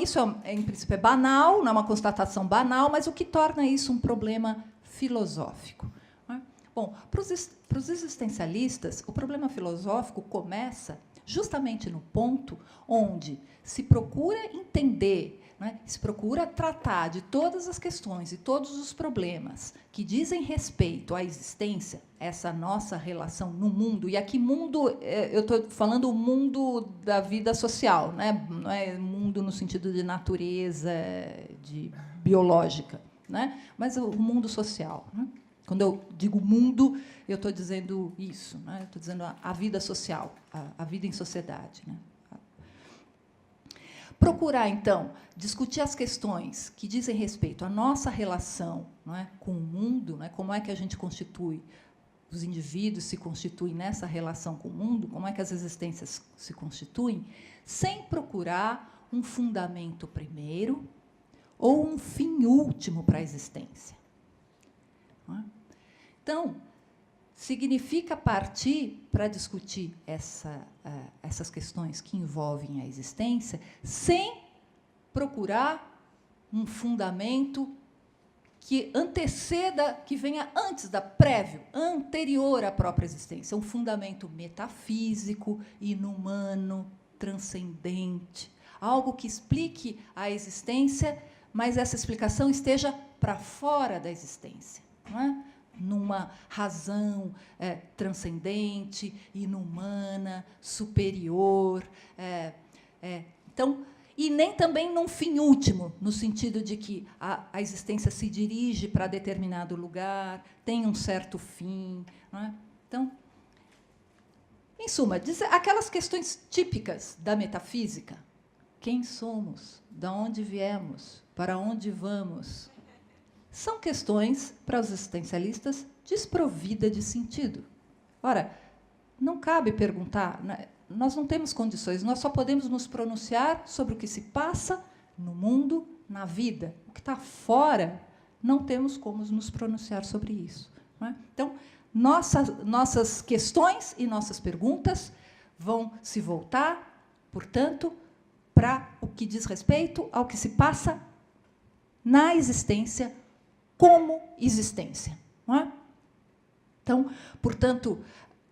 isso, em princípio, é banal, não é uma constatação banal, mas o que torna isso um problema filosófico? Não é? Bom, para os existencialistas, o problema filosófico começa justamente no ponto onde se procura entender, né, se procura tratar de todas as questões e todos os problemas que dizem respeito à existência, essa nossa relação no mundo. E aqui mundo, eu estou falando o mundo da vida social, né, não é mundo no sentido de natureza, de biológica, né, mas o mundo social, né? Quando eu digo mundo, eu estou dizendo isso, né? Estou dizendo a vida social, a vida em sociedade, né? Procurar, então, discutir as questões que dizem respeito à nossa relação, não é, com o mundo, né? Como é que a gente constitui, os indivíduos se constituem nessa relação com o mundo, como é que as existências se constituem, sem procurar um fundamento primeiro ou um fim último para a existência. Não é? Então, significa partir para discutir essas questões que envolvem a existência sem procurar um fundamento que anteceda, que venha antes prévio, anterior à própria existência, um fundamento metafísico, inumano, transcendente, algo que explique a existência, mas essa explicação esteja para fora da existência, não é? Numa razão transcendente, inumana, superior. Então, e nem também num fim último, no sentido de que a existência se dirige para determinado lugar, tem um certo fim. Não é? Então, em suma, aquelas questões típicas da metafísica. Quem somos? De onde viemos? Para onde vamos? São questões, para os existencialistas, desprovidas de sentido. Ora, não cabe perguntar, nós não temos condições, nós só podemos nos pronunciar sobre o que se passa no mundo, na vida. O que está fora, não temos como nos pronunciar sobre isso. Não é? Então, nossas questões e nossas perguntas vão se voltar, portanto, para o que diz respeito ao que se passa na existência como existência. Não é? Então, portanto,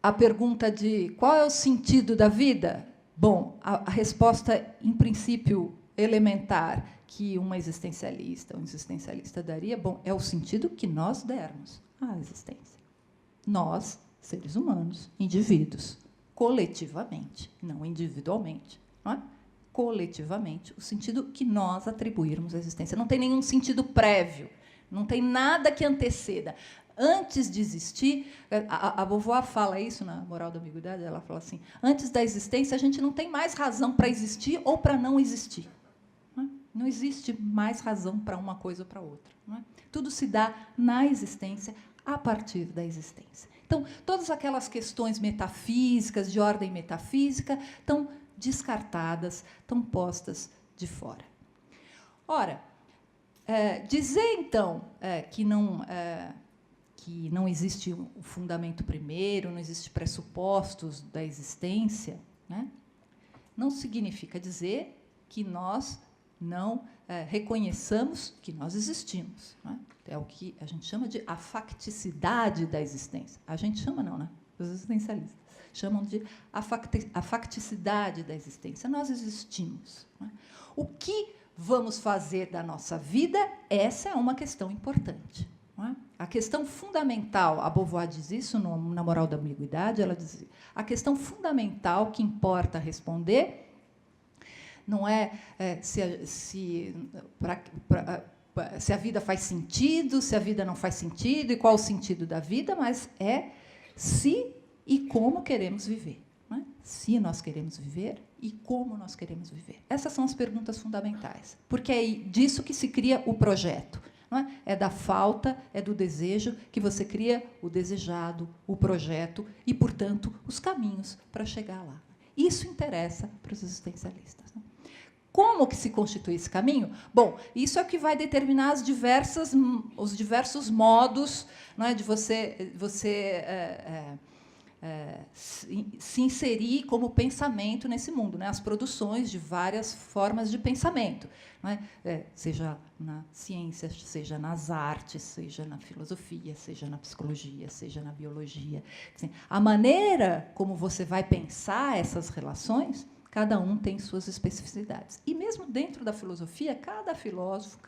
a pergunta de qual é o sentido da vida? Bom, a resposta, em princípio, elementar que um existencialista daria, bom, é o sentido que nós dermos à existência. Nós, seres humanos, indivíduos, coletivamente, não individualmente, não é? Coletivamente, o sentido que nós atribuirmos à existência. Não tem nenhum sentido prévio, não tem nada que anteceda. Antes de existir, a Beauvoir fala isso na Moral da Ambiguidade, ela fala assim, antes da existência, a gente não tem mais razão para existir ou para não existir. Não existe mais razão para uma coisa ou para outra. Não é? Tudo se dá na existência, a partir da existência. Então, todas aquelas questões metafísicas, de ordem metafísica, estão descartadas, estão postas de fora. Ora, dizer, então, que não existe o fundamento primeiro, não existe pressupostos da existência, né? Não significa dizer que nós não reconheçamos que nós existimos. Né? É o que a gente chama de afacticidade da existência. A gente chama não, né? Os existencialistas chamam de afacticidade da existência. Nós existimos. Né? O que vamos fazer da nossa vida? Essa é uma questão importante. Não é? A questão fundamental, a Beauvoir diz isso na Moral da Ambiguidade, ela diz, a questão fundamental que importa responder não é se a vida faz sentido, se a vida não faz sentido, e qual o sentido da vida, mas é se e como queremos viver. Não é? Se nós queremos viver e como nós queremos viver. Essas são as perguntas fundamentais, porque é disso que se cria o projeto. Não é? É da falta, é do desejo que você cria o desejado, o projeto e, portanto, os caminhos para chegar lá. Isso interessa para os existencialistas. Não? Como que se constitui esse caminho? Bom, isso é o que vai determinar os diversos modos, não é, de você se inserir como pensamento nesse mundo, né? As produções de várias formas de pensamento, não é? Seja na ciência, seja nas artes, seja na filosofia, seja na psicologia, seja na biologia. Assim, a maneira como você vai pensar essas relações, cada um tem suas especificidades. E mesmo dentro da filosofia, cada filósofo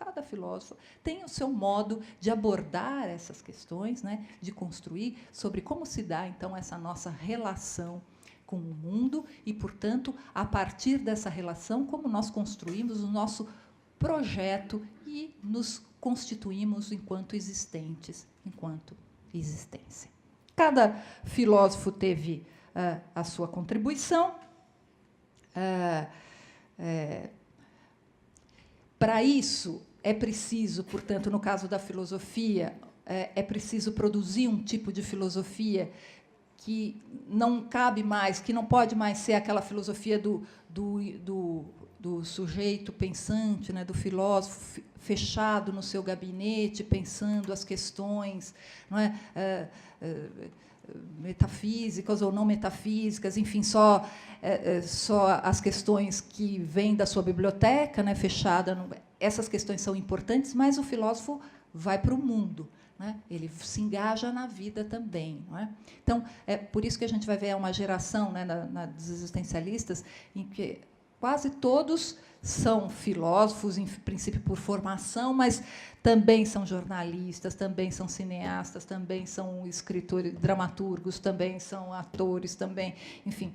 tem o seu modo de abordar essas questões, né, de construir sobre como se dá, então, essa nossa relação com o mundo e, portanto, a partir dessa relação, como nós construímos o nosso projeto e nos constituímos enquanto existentes, enquanto existência. Cada filósofo teve a sua contribuição. Para isso, é preciso, portanto, no caso da filosofia, é preciso produzir um tipo de filosofia que não cabe mais, que não pode mais ser aquela filosofia do sujeito pensante, né, do filósofo fechado no seu gabinete, pensando as questões, não é? metafísicas ou não metafísicas, enfim, só as questões que vêm da sua biblioteca, né, fechada. Essas questões são importantes, mas o filósofo vai para o mundo, né? Ele se engaja na vida também. Não é? Então, é por isso que a gente vai ver uma geração, né, dos existencialistas em que quase todos são filósofos, em princípio por formação, mas também são jornalistas, também são cineastas, também são escritores, dramaturgos, também são atores, também, enfim,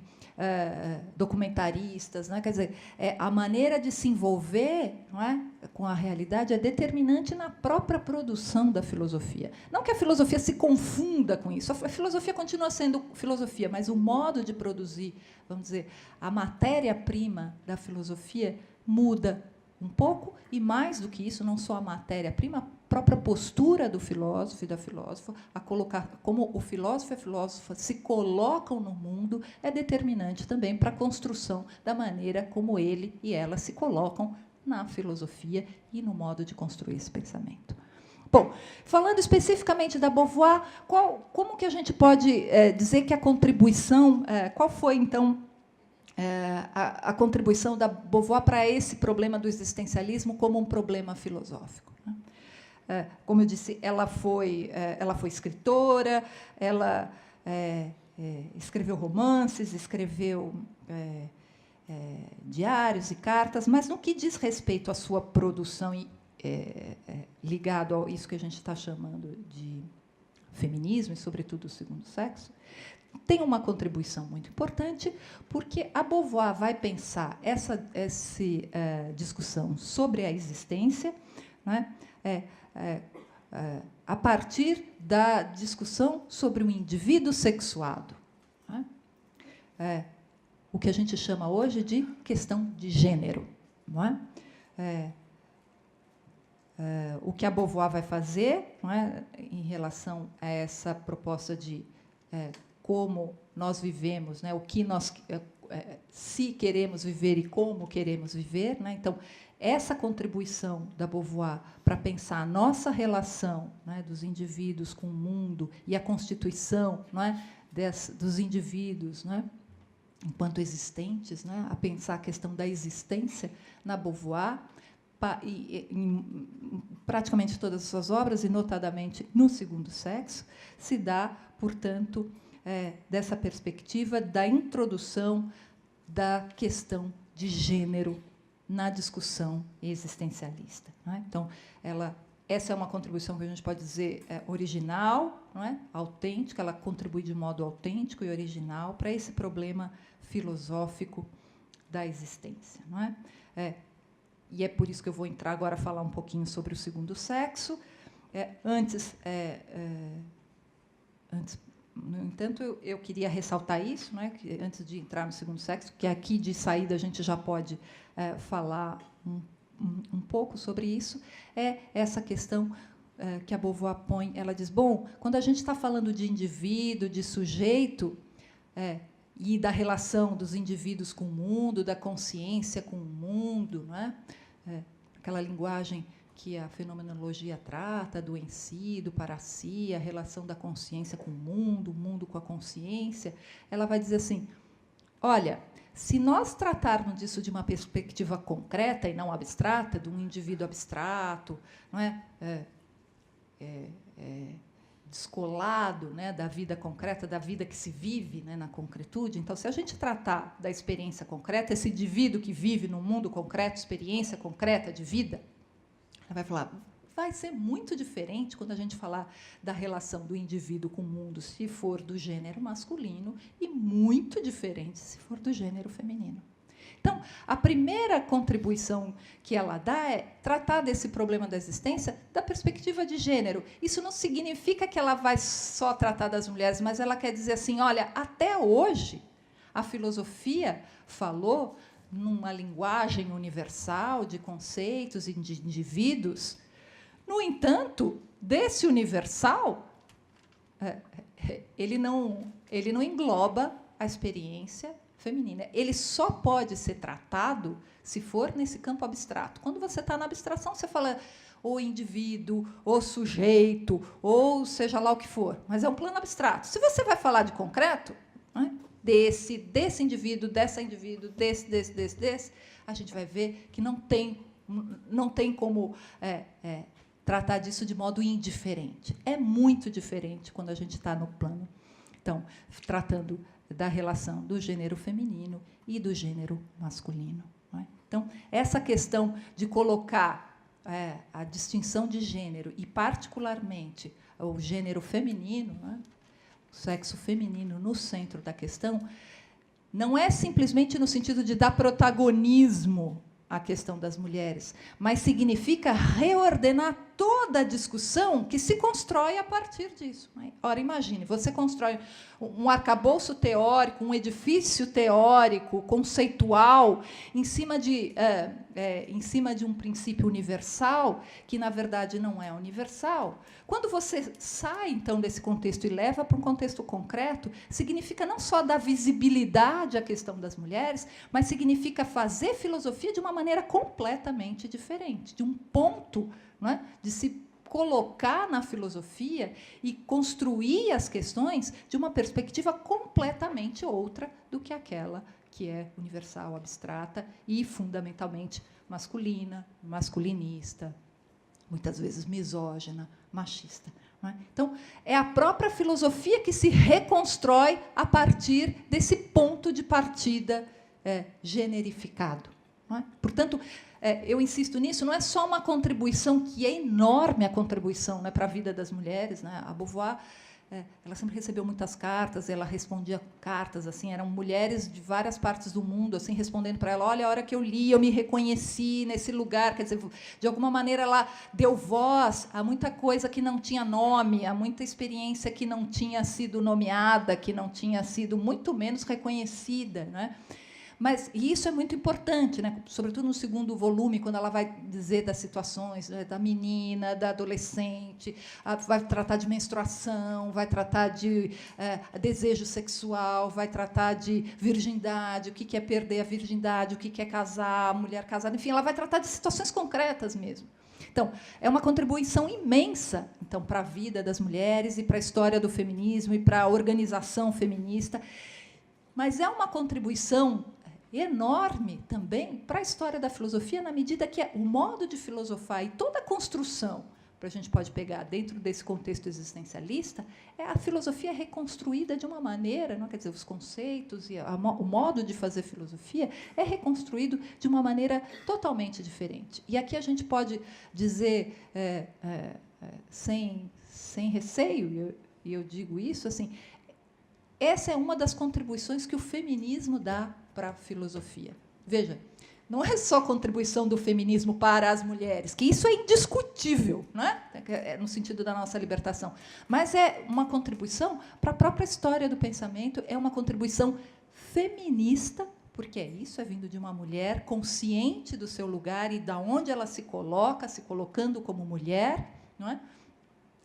documentaristas. Né? Quer dizer, a maneira de se envolver, não é, com a realidade é determinante na própria produção da filosofia. Não que a filosofia se confunda com isso, a filosofia continua sendo filosofia, mas o modo de produzir, vamos dizer, a matéria-prima da filosofia muda um pouco, e mais do que isso, não só a matéria-prima, a própria postura do filósofo e da filósofa, a colocar como o filósofo e a filósofa se colocam no mundo, é determinante também para a construção da maneira como ele e ela se colocam na filosofia e no modo de construir esse pensamento. Bom, falando especificamente da Beauvoir, como que a gente pode dizer que a contribuição, qual foi, então, a contribuição da Beauvoir para esse problema do existencialismo como um problema filosófico? Né? Como eu disse, ela foi escritora, ela escreveu romances, escreveu diários e cartas, mas no que diz respeito à sua produção ligado a isso que a gente está chamando de feminismo, e, sobretudo, o segundo sexo, tem uma contribuição muito importante, porque a Beauvoir vai pensar essa discussão sobre a existência, né, a partir da discussão sobre o indivíduo sexuado. Né? O que a gente chama hoje de questão de gênero. Não é? O que a Beauvoir vai fazer, não é, em relação a essa proposta de como nós vivemos, né, o que nós, se queremos viver e como queremos viver. Né? Então, essa contribuição da Beauvoir para pensar a nossa relação, né, dos indivíduos com o mundo e a constituição, não é, dos indivíduos, não é, enquanto existentes, né, a pensar a questão da existência na Beauvoir, em praticamente todas as suas obras, e notadamente no Segundo Sexo, se dá, portanto, dessa perspectiva da introdução da questão de gênero na discussão existencialista. Não é? Então, essa é uma contribuição que a gente pode dizer original, não é? Autêntica, ela contribui de modo autêntico e original para esse problema filosófico da existência. Não é? E é por isso que eu vou entrar agora a falar um pouquinho sobre o Segundo Sexo. Antes, no entanto, eu queria ressaltar isso, né, que antes de entrar no Segundo Sexo, que aqui de saída a gente já pode falar um pouco sobre isso, essa questão que a Beauvoir põe. Ela diz, bom, quando a gente está falando de indivíduo, de sujeito, e da relação dos indivíduos com o mundo, da consciência com o mundo, não é? Aquela linguagem que a fenomenologia trata, do em si, do para si, a relação da consciência com o mundo com a consciência, ela vai dizer assim, olha, se nós tratarmos disso de uma perspectiva concreta e não abstrata, de um indivíduo abstrato, não é? Descolado, né, da vida concreta, da vida que se vive, né, na concretude. Então, se a gente tratar da experiência concreta, esse indivíduo que vive no mundo concreto, experiência concreta de vida, ela vai falar, vai ser muito diferente quando a gente falar da relação do indivíduo com o mundo, se for do gênero masculino, e muito diferente se for do gênero feminino. Então, a primeira contribuição que ela dá é tratar desse problema da existência da perspectiva de gênero. Isso não significa que ela vai só tratar das mulheres, mas ela quer dizer assim, olha, até hoje a filosofia falou numa linguagem universal de conceitos e de indivíduos. No entanto, desse universal, ele não engloba a experiência feminina. Ele só pode ser tratado se for nesse campo abstrato. Quando você está na abstração, você fala ou indivíduo, ou sujeito, ou seja lá o que for. Mas é um plano abstrato. Se você vai falar de concreto, né, desse indivíduo, desse, a gente vai ver que não tem como tratar disso de modo indiferente. É muito diferente quando a gente está no plano. Então, tratando da relação do gênero feminino e do gênero masculino. Não é? Então, essa questão de colocar a distinção de gênero e, particularmente, o gênero feminino, né, o sexo feminino no centro da questão, não é simplesmente no sentido de dar protagonismo à questão das mulheres, mas significa reordenar toda a discussão que se constrói a partir disso. Ora, imagine, você constrói um arcabouço teórico, um edifício teórico, conceitual, em cima de um princípio universal, que, na verdade, não é universal. Quando você sai, então, desse contexto e leva para um contexto concreto, significa não só dar visibilidade à questão das mulheres, mas significa fazer filosofia de uma maneira completamente diferente, de um ponto, não é, de se colocar na filosofia e construir as questões de uma perspectiva completamente outra do que aquela que é universal, abstrata e, fundamentalmente, masculina, masculinista, muitas vezes misógina, machista. Não é? Então, é a própria filosofia que se reconstrói a partir desse ponto de partida generificado. Não é? Portanto, eu insisto nisso, não é só uma contribuição, que é enorme a contribuição, né, para a vida das mulheres. Né? A Beauvoir, ela sempre recebeu muitas cartas, ela respondia cartas, assim, eram mulheres de várias partes do mundo, assim, respondendo para ela: olha, a hora que eu li, eu me reconheci nesse lugar. Quer dizer, de alguma maneira, ela deu voz a muita coisa que não tinha nome, a muita experiência que não tinha sido nomeada, que não tinha sido, muito menos, reconhecida. Né? E isso é muito importante, né? Sobretudo no segundo volume, quando ela vai dizer das situações, né, da menina, da adolescente, vai tratar de menstruação, vai tratar de desejo sexual, vai tratar de virgindade, o que é perder a virgindade, o que é casar, a mulher casada, enfim, ela vai tratar de situações concretas mesmo. Então, é uma contribuição imensa, então, para a vida das mulheres e para a história do feminismo e para a organização feminista, mas é uma contribuição enorme também para a história da filosofia, na medida que o modo de filosofar e toda a construção, para a gente pode pegar dentro desse contexto existencialista, a filosofia é reconstruída de uma maneira, não quer dizer, os conceitos e o modo de fazer filosofia é reconstruído de uma maneira totalmente diferente. E aqui a gente pode dizer, sem receio, e eu digo isso, assim, essa é uma das contribuições que o feminismo dá para a filosofia. Veja, não é só contribuição do feminismo para as mulheres, que isso é indiscutível, não é? No sentido da nossa libertação, mas é uma contribuição para a própria história do pensamento, é uma contribuição feminista, porque isso é vindo de uma mulher consciente do seu lugar e de onde ela se coloca, se colocando como mulher, não é?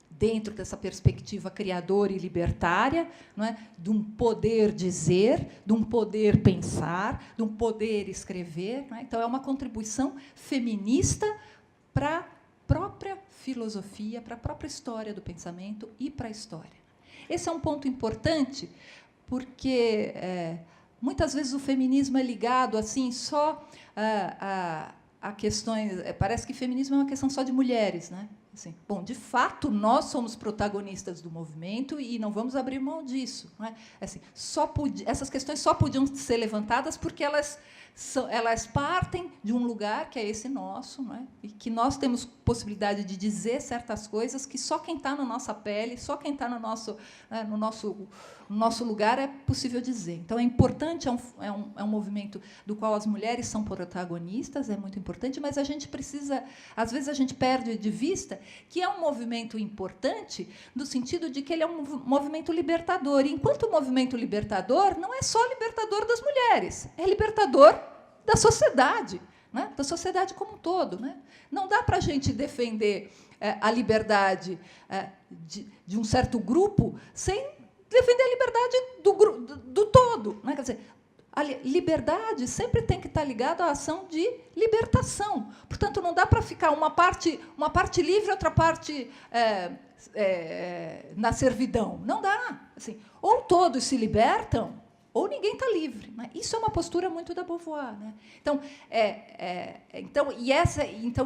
Dentro dessa perspectiva criadora e libertária, não é? De um poder dizer, de um poder pensar, de um poder escrever. Não é? Então, é uma contribuição feminista para a própria filosofia, para a própria história do pensamento e para a história. Esse é um ponto importante, porque muitas vezes o feminismo é ligado assim só a questões... Parece que feminismo é uma questão só de mulheres, né? Assim, bom, de fato, nós somos protagonistas do movimento e não vamos abrir mão disso. Não é? Assim, essas questões só podiam ser levantadas porque elas partem de um lugar que é esse nosso, não é? E que nós temos possibilidade de dizer certas coisas que só quem está na nossa pele, só quem está no nosso lugar é possível dizer. Então, é importante, é um movimento do qual as mulheres são protagonistas, é muito importante, mas a gente precisa, às vezes a gente perde de vista que é um movimento importante no sentido de que ele é um movimento libertador. E, enquanto movimento libertador, não é só libertador das mulheres, é libertador da sociedade, né? Da sociedade como um todo. Né? Não dá para a gente defender a liberdade de um certo grupo sem defender a liberdade do todo. Né? Quer dizer, a liberdade sempre tem que estar ligada à ação de libertação. Portanto, não dá para ficar uma parte livre, outra parte na servidão. Não dá. Assim, ou todos se libertam, ou ninguém está livre. Né? Isso é uma postura muito da Beauvoir. Né? Então,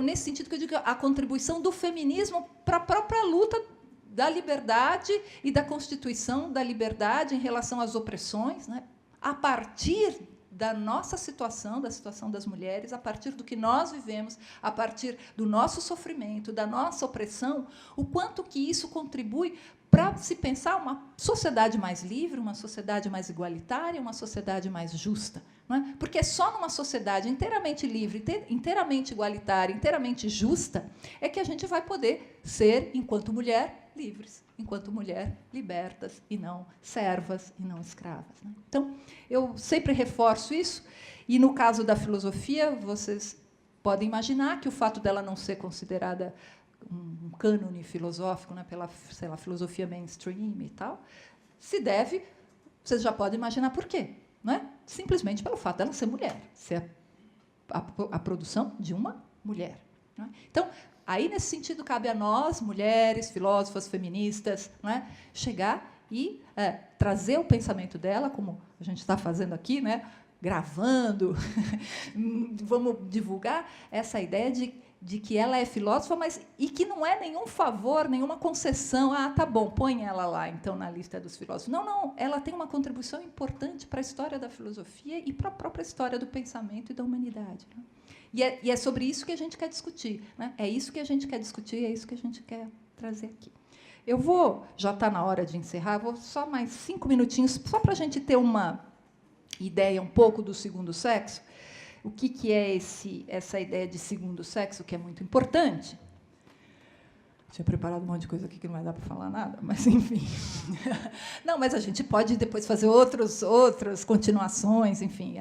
nesse sentido que eu digo, a contribuição do feminismo para a própria luta da liberdade e da constituição da liberdade em relação às opressões, né? A partir da nossa situação, da situação das mulheres, a partir do que nós vivemos, a partir do nosso sofrimento, da nossa opressão, o quanto que isso contribui para se pensar uma sociedade mais livre, uma sociedade mais igualitária, uma sociedade mais justa. Não é? Porque é só numa sociedade inteiramente livre, inteiramente igualitária, inteiramente justa, é que a gente vai poder ser, enquanto mulher, livres, enquanto mulher, libertas, e não servas, e não escravas. Né? Então, eu sempre reforço isso, e, no caso da filosofia, vocês podem imaginar que o fato dela não ser considerada um cânone filosófico, né, pela, sei lá, filosofia mainstream e tal, se deve, vocês já podem imaginar por quê. Não é? Simplesmente pelo fato dela ser mulher, ser a produção de uma mulher. Não é? Então, aí, nesse sentido, cabe a nós, mulheres, filósofas, feministas, não é? Chegar e trazer o pensamento dela, como a gente está fazendo aqui, né? Gravando, vamos divulgar essa ideia de que ela é filósofa, e que não é nenhum favor, nenhuma concessão. Ah, tá bom, põe ela lá, então, na lista dos filósofos. Não, não, ela tem uma contribuição importante para a história da filosofia e para a própria história do pensamento e da humanidade. Né? E é sobre isso que a gente quer discutir. Né? É isso que a gente quer discutir, é isso que a gente quer trazer aqui. Eu vou, já está na hora de encerrar, vou só mais 5 minutinhos, só para a gente ter uma ideia um pouco do segundo sexo. O que é essa ideia de segundo sexo, que é muito importante? Tinha preparado um monte de coisa aqui que não vai dar para falar nada, mas, enfim. Não, mas a gente pode depois fazer outras continuações, enfim,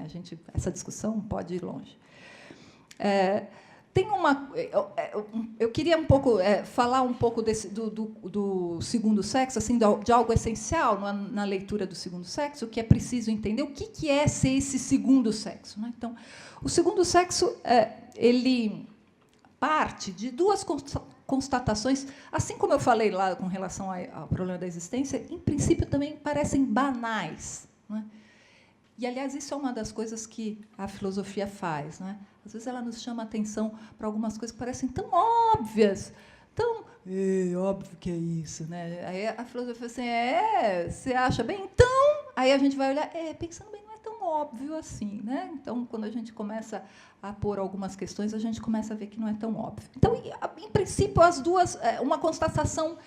essa discussão pode ir longe. Eu queria falar um pouco do segundo sexo, assim, de algo essencial na leitura do segundo sexo, que é preciso entender o que é ser esse segundo sexo. Né? Então, o segundo sexo ele parte de duas constatações, assim como eu falei lá com relação ao problema da existência, em princípio também parecem banais. Né? E, aliás, isso é uma das coisas que a filosofia faz. Né? Às vezes ela nos chama a atenção para algumas coisas que parecem tão óbvias, tão óbvio que é isso. Né? Aí a filosofia assim, você acha bem? Então, aí a gente vai olhar, pensando bem, não é tão óbvio assim. Né? Então, quando a gente começa a pôr algumas questões, a gente começa a ver que não é tão óbvio. Então, em princípio, as duas, uma constatação,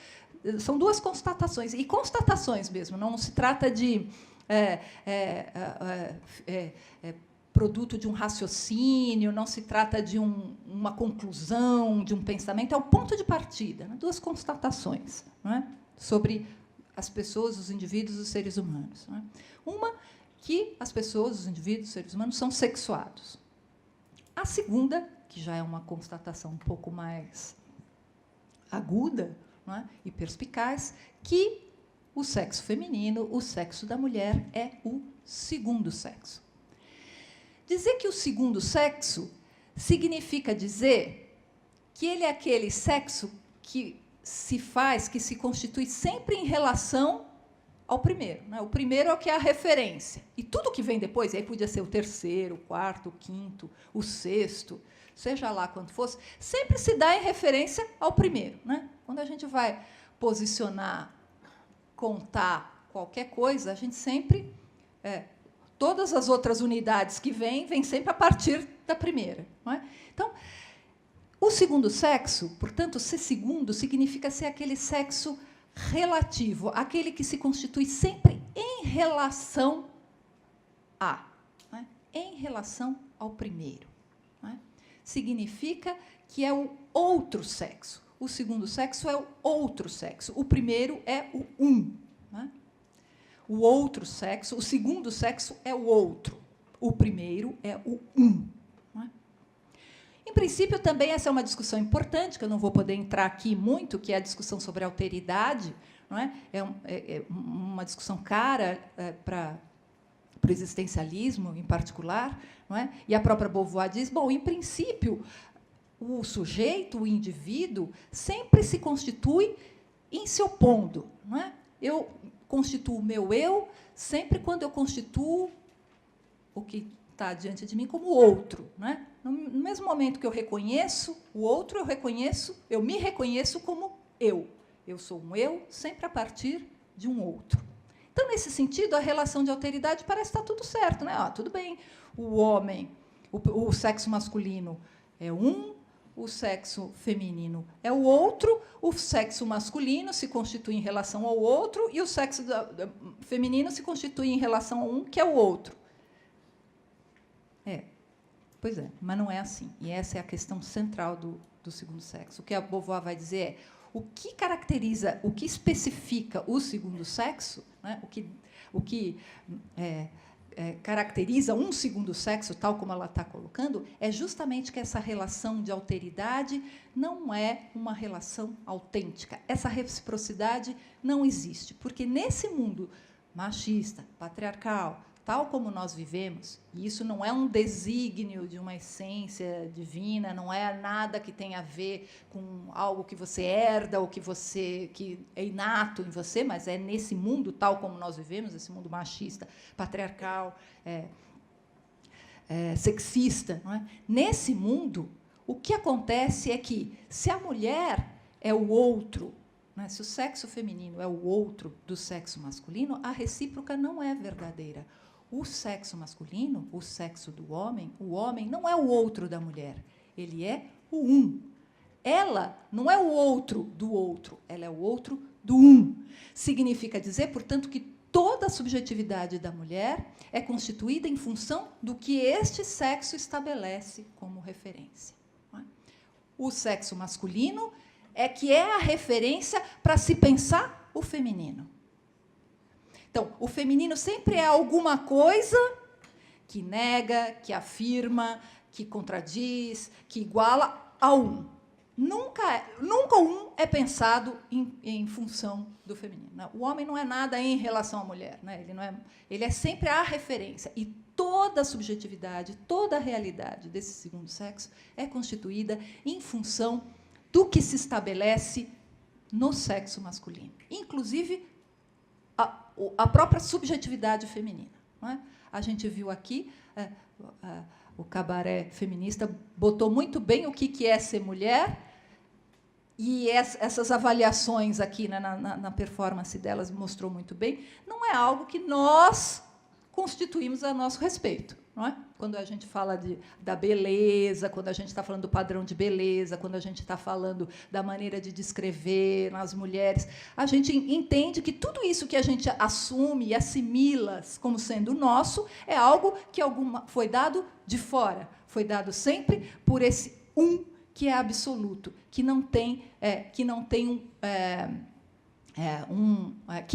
são duas constatações, e constatações mesmo, não se trata de produto de um raciocínio, não se trata de uma conclusão, de um pensamento, é o ponto de partida, né? Duas constatações, não é? Sobre as pessoas, os indivíduos, os seres humanos. Não é? Uma, que as pessoas, os indivíduos, os seres humanos, são sexuados. A segunda, que já é uma constatação um pouco mais aguda, não é? E perspicaz, que o sexo feminino, o sexo da mulher, é o segundo sexo. Dizer que o segundo sexo significa dizer que ele é aquele sexo que se constitui sempre em relação ao primeiro. Né? O primeiro é o que é a referência. E tudo que vem depois, aí podia ser o terceiro, o quarto, o quinto, o sexto, seja lá quanto fosse, sempre se dá em referência ao primeiro. Né? Quando a gente vai posicionar, contar qualquer coisa, a gente sempre... todas as outras unidades que vêm sempre a partir da primeira. Não é? Então, o segundo sexo, portanto, ser segundo significa ser aquele sexo relativo, aquele que se constitui sempre em relação a, não é? Em relação ao primeiro. Não é? Significa que é o outro sexo. O segundo sexo é o outro sexo. O primeiro é o um. Não é? O outro sexo, o segundo sexo é o outro. O primeiro é o um. Não é? Em princípio, também essa é uma discussão importante, que eu não vou poder entrar aqui muito, que é a discussão sobre a alteridade. Não é? É uma discussão cara para para o existencialismo, em particular, não é? E a própria Beauvoir diz, bom, em princípio, o sujeito, o indivíduo, sempre se constitui em se opondo, não é? Eu constituo o meu eu sempre quando eu constituo o que está diante de mim como outro, não é? No mesmo momento que eu reconheço o outro, eu me reconheço como eu. Eu sou um eu sempre a partir de um outro. Então, nesse sentido, a relação de alteridade parece estar tudo certo, né? Tudo bem, o homem, o sexo masculino é um, o sexo feminino é o outro, o sexo masculino se constitui em relação ao outro e o sexo feminino se constitui em relação a um, que é o outro. Pois é, mas não é assim. E essa é a questão central do segundo sexo. O que a Beauvoir vai dizer é o que caracteriza, o que especifica o segundo sexo, né, o que caracteriza um segundo sexo, tal como ela está colocando, é justamente que essa relação de alteridade não é uma relação autêntica. Essa reciprocidade não existe, porque nesse mundo machista, patriarcal, tal como nós vivemos, e isso não é um desígnio de uma essência divina, não é nada que tenha a ver com algo que você herda ou que é inato em você, mas é nesse mundo tal como nós vivemos, esse mundo machista, patriarcal, sexista, não é? Nesse mundo, o que acontece é que, se a mulher é o outro, né, se o sexo feminino é o outro do sexo masculino, a recíproca não é verdadeira. O sexo masculino, o sexo do homem, o homem não é o outro da mulher, ele é o um. Ela não é o outro do outro, ela é o outro do um. Significa dizer, portanto, que toda a subjetividade da mulher é constituída em função do que este sexo estabelece como referência. O sexo masculino é que é a referência para se pensar o feminino. Então, o feminino sempre é alguma coisa que nega, que afirma, que contradiz, que iguala ao um. Nunca um é pensado em função do feminino. O homem não é nada em relação à mulher, né? Ele é sempre a referência. E toda a subjetividade, toda a realidade desse segundo sexo é constituída em função do que se estabelece no sexo masculino. Inclusive, a própria subjetividade feminina. Não é? A gente viu aqui, o cabaré feminista botou muito bem o que é ser mulher, e essas avaliações aqui, né, na performance delas mostrou muito bem, não é algo que nós constituímos a nosso respeito. Não é? Quando a gente fala da beleza, quando a gente está falando do padrão de beleza, quando a gente está falando da maneira de descrever nas mulheres, a gente entende que tudo isso que a gente assume e assimila como sendo nosso é algo que foi dado de fora, foi dado sempre por esse um que é absoluto, que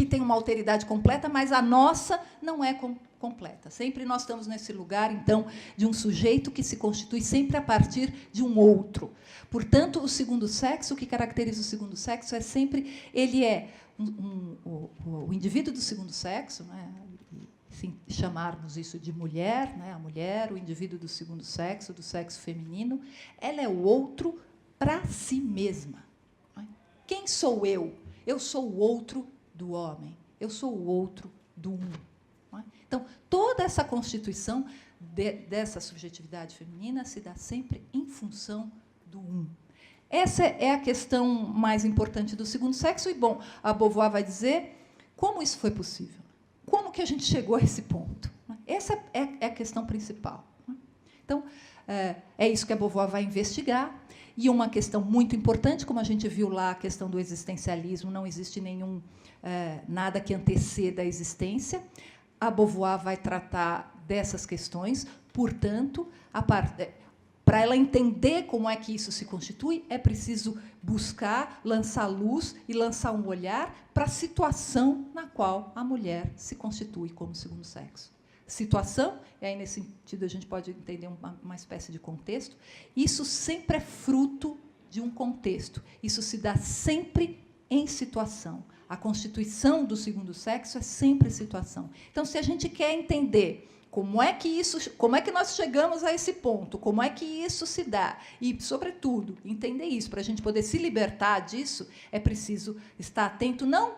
tem uma alteridade completa, mas a nossa não é completa. Sempre nós estamos nesse lugar, então, de um sujeito que se constitui sempre a partir de um outro. Portanto, o segundo sexo, o que caracteriza o segundo sexo é sempre, ele é o indivíduo do segundo sexo, né, se chamarmos isso de mulher, né, a mulher, o indivíduo do segundo sexo, do sexo feminino, ela é o outro para si mesma. Quem sou eu? Eu sou o outro do homem, eu sou o outro do um. Então, toda essa constituição dessa subjetividade feminina se dá sempre em função do um. Essa é a questão mais importante do segundo sexo. E, bom, a Beauvoir vai dizer como isso foi possível. Como que a gente chegou a esse ponto? Essa é a questão principal. Então, é isso que a Beauvoir vai investigar. E uma questão muito importante, como a gente viu lá, a questão do existencialismo, não existe nada que anteceda a existência. A Beauvoir vai tratar dessas questões, portanto, para ela entender como é que isso se constitui, é preciso buscar, lançar luz e lançar um olhar para a situação na qual a mulher se constitui como segundo sexo. Situação, e aí, nesse sentido, a gente pode entender uma espécie de contexto, isso sempre é fruto de um contexto, isso se dá sempre em situação. a constituição do segundo sexo é sempre situação. Então, se a gente quer entender como é que nós chegamos a esse ponto, como é que isso se dá, e, sobretudo, entender isso, para a gente poder se libertar disso, é preciso estar atento não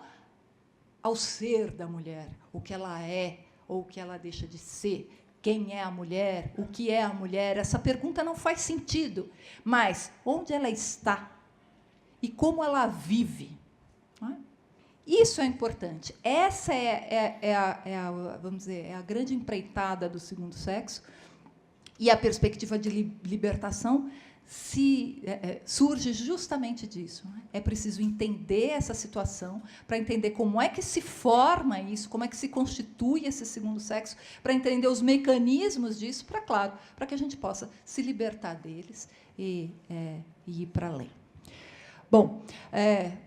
ao ser da mulher, o que ela é ou o que ela deixa de ser, quem é a mulher, o que é a mulher. Essa pergunta não faz sentido, mas onde ela está e como ela vive. Não é? Isso é importante. Essa vamos dizer, é a grande empreitada do segundo sexo, e a perspectiva de libertação surge justamente disso. Não é? É preciso entender essa situação para entender como é que se forma isso, como é que se constitui esse segundo sexo, para entender os mecanismos disso, para que a gente possa se libertar deles e ir para além. Bom,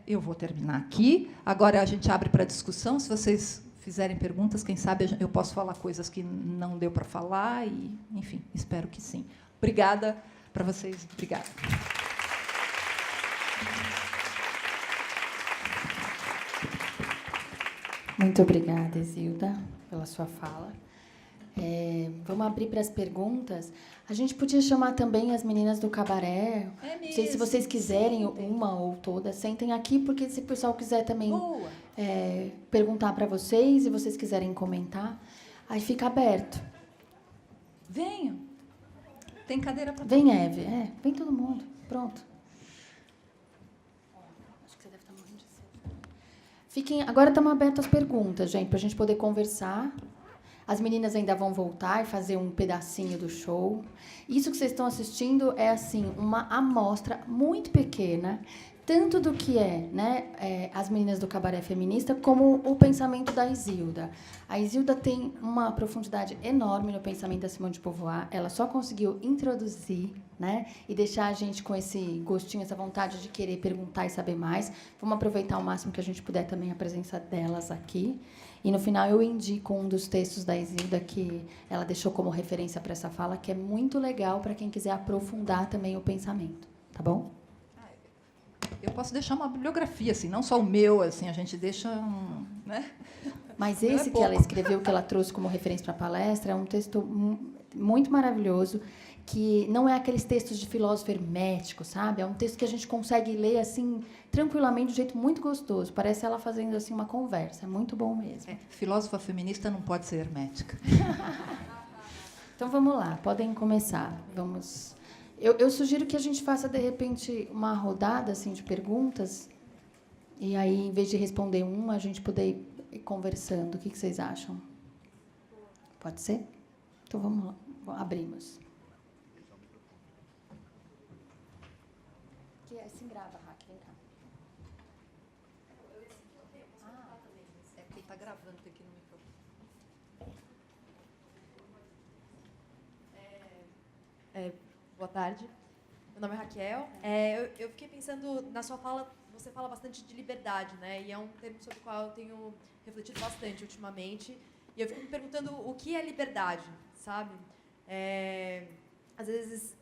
eu vou terminar aqui. Agora a gente abre para discussão. Se vocês fizerem perguntas, quem sabe eu posso falar coisas que não deu para falar. E, enfim, espero que sim. Obrigada para vocês. Obrigada. Muito obrigada, Isilda, pela sua fala. Vamos abrir para as perguntas. A gente podia chamar também as meninas do cabaré. Não sei se vocês quiserem, uma ou todas, sentem aqui, porque se o pessoal quiser também perguntar para vocês e vocês quiserem comentar, aí fica aberto. Venham. Tem cadeira para Vem, Eve. Vem todo mundo. Pronto. Acho que você deve estar morrendo de sede. Agora estamos abertos às perguntas, gente, para a gente poder conversar. As meninas ainda vão voltar e fazer um pedacinho do show. Isso que vocês estão assistindo é assim uma amostra muito pequena, tanto do que as meninas do cabaré feminista, como o pensamento da Isilda. A Isilda tem uma profundidade enorme no pensamento da Simone de Beauvoir. Ela só conseguiu introduzir, e deixar a gente com esse gostinho, essa vontade de querer perguntar e saber mais. Vamos aproveitar ao máximo que a gente puder também a presença delas aqui. E, no final, eu indico um dos textos da Isilda que ela deixou como referência para essa fala, que é muito legal para quem quiser aprofundar também o pensamento. Tá bom? Eu posso deixar uma bibliografia, assim, não só o meu, assim, a gente deixa um... Mas esse que ela escreveu, que ela trouxe como referência para a palestra, é um texto muito maravilhoso, que não é aqueles textos de filósofo hermético, sabe? É um texto que a gente consegue ler assim tranquilamente, de um jeito muito gostoso. Parece ela fazendo assim uma conversa. É muito bom mesmo. Filósofa feminista não pode ser hermética. Então vamos lá, podem começar. Vamos. Eu sugiro que a gente faça de repente uma rodada assim de perguntas e aí, em vez de responder uma, a gente poder ir conversando. O que vocês acham? Pode ser? Então vamos lá, abrimos. Se grava, Raque, vem cá. É porque está gravando aqui no microfone. Boa tarde. Meu nome é Raquel. Eu fiquei pensando, na sua fala, você fala bastante de liberdade, E é um termo sobre o qual eu tenho refletido bastante ultimamente. E eu fico me perguntando o que é liberdade, sabe? Às vezes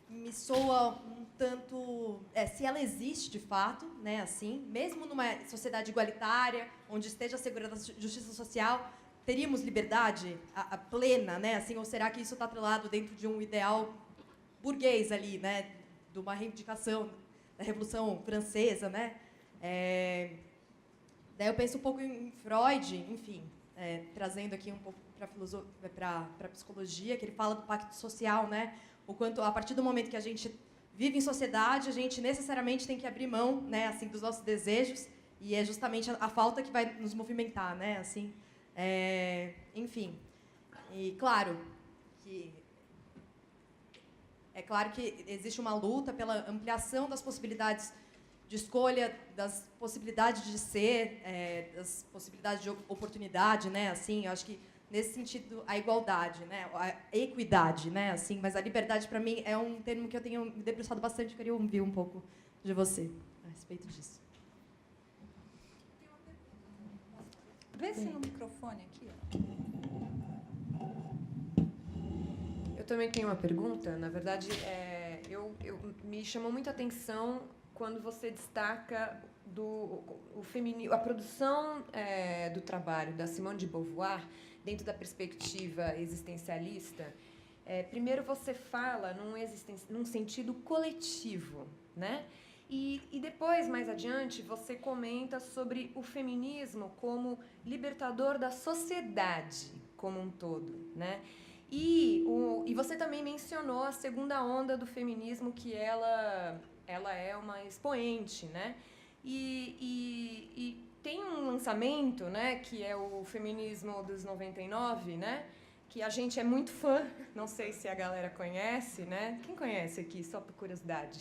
me soa um tanto... se ela existe, de fato, assim, mesmo numa sociedade igualitária, onde esteja assegurada a justiça social, teríamos liberdade a plena, assim, ou será que isso está atrelado dentro de um ideal burguês ali, de uma reivindicação da Revolução Francesa, Daí eu penso um pouco em Freud, enfim, trazendo aqui um pouco para a psicologia, que ele fala do pacto social, o quanto, a partir do momento que a gente vive em sociedade, a gente necessariamente tem que abrir mão, assim, dos nossos desejos, e é justamente a falta que vai nos movimentar, assim, enfim. E claro que existe uma luta pela ampliação das possibilidades de escolha, das possibilidades de ser, das possibilidades de oportunidade, assim, eu acho que nesse sentido, a igualdade, a equidade, assim, mas a liberdade, para mim, é um termo que eu tenho me debruçado bastante, eu queria ouvir um pouco de você a respeito disso. Vê se no microfone aqui. Eu também tenho uma pergunta. Na verdade, me chamou muita atenção quando você destaca a produção do trabalho da Simone de Beauvoir dentro da perspectiva existencialista. Primeiro você fala num sentido coletivo, né? E depois, mais adiante, você comenta sobre o feminismo como libertador da sociedade como um todo, né? E você também mencionou a segunda onda do feminismo, que ela é uma expoente, né? E tem um lançamento, né, que é o Feminismo dos 99, né? Que a gente é muito fã, não sei se a galera conhece, né? Quem conhece aqui, só por curiosidade?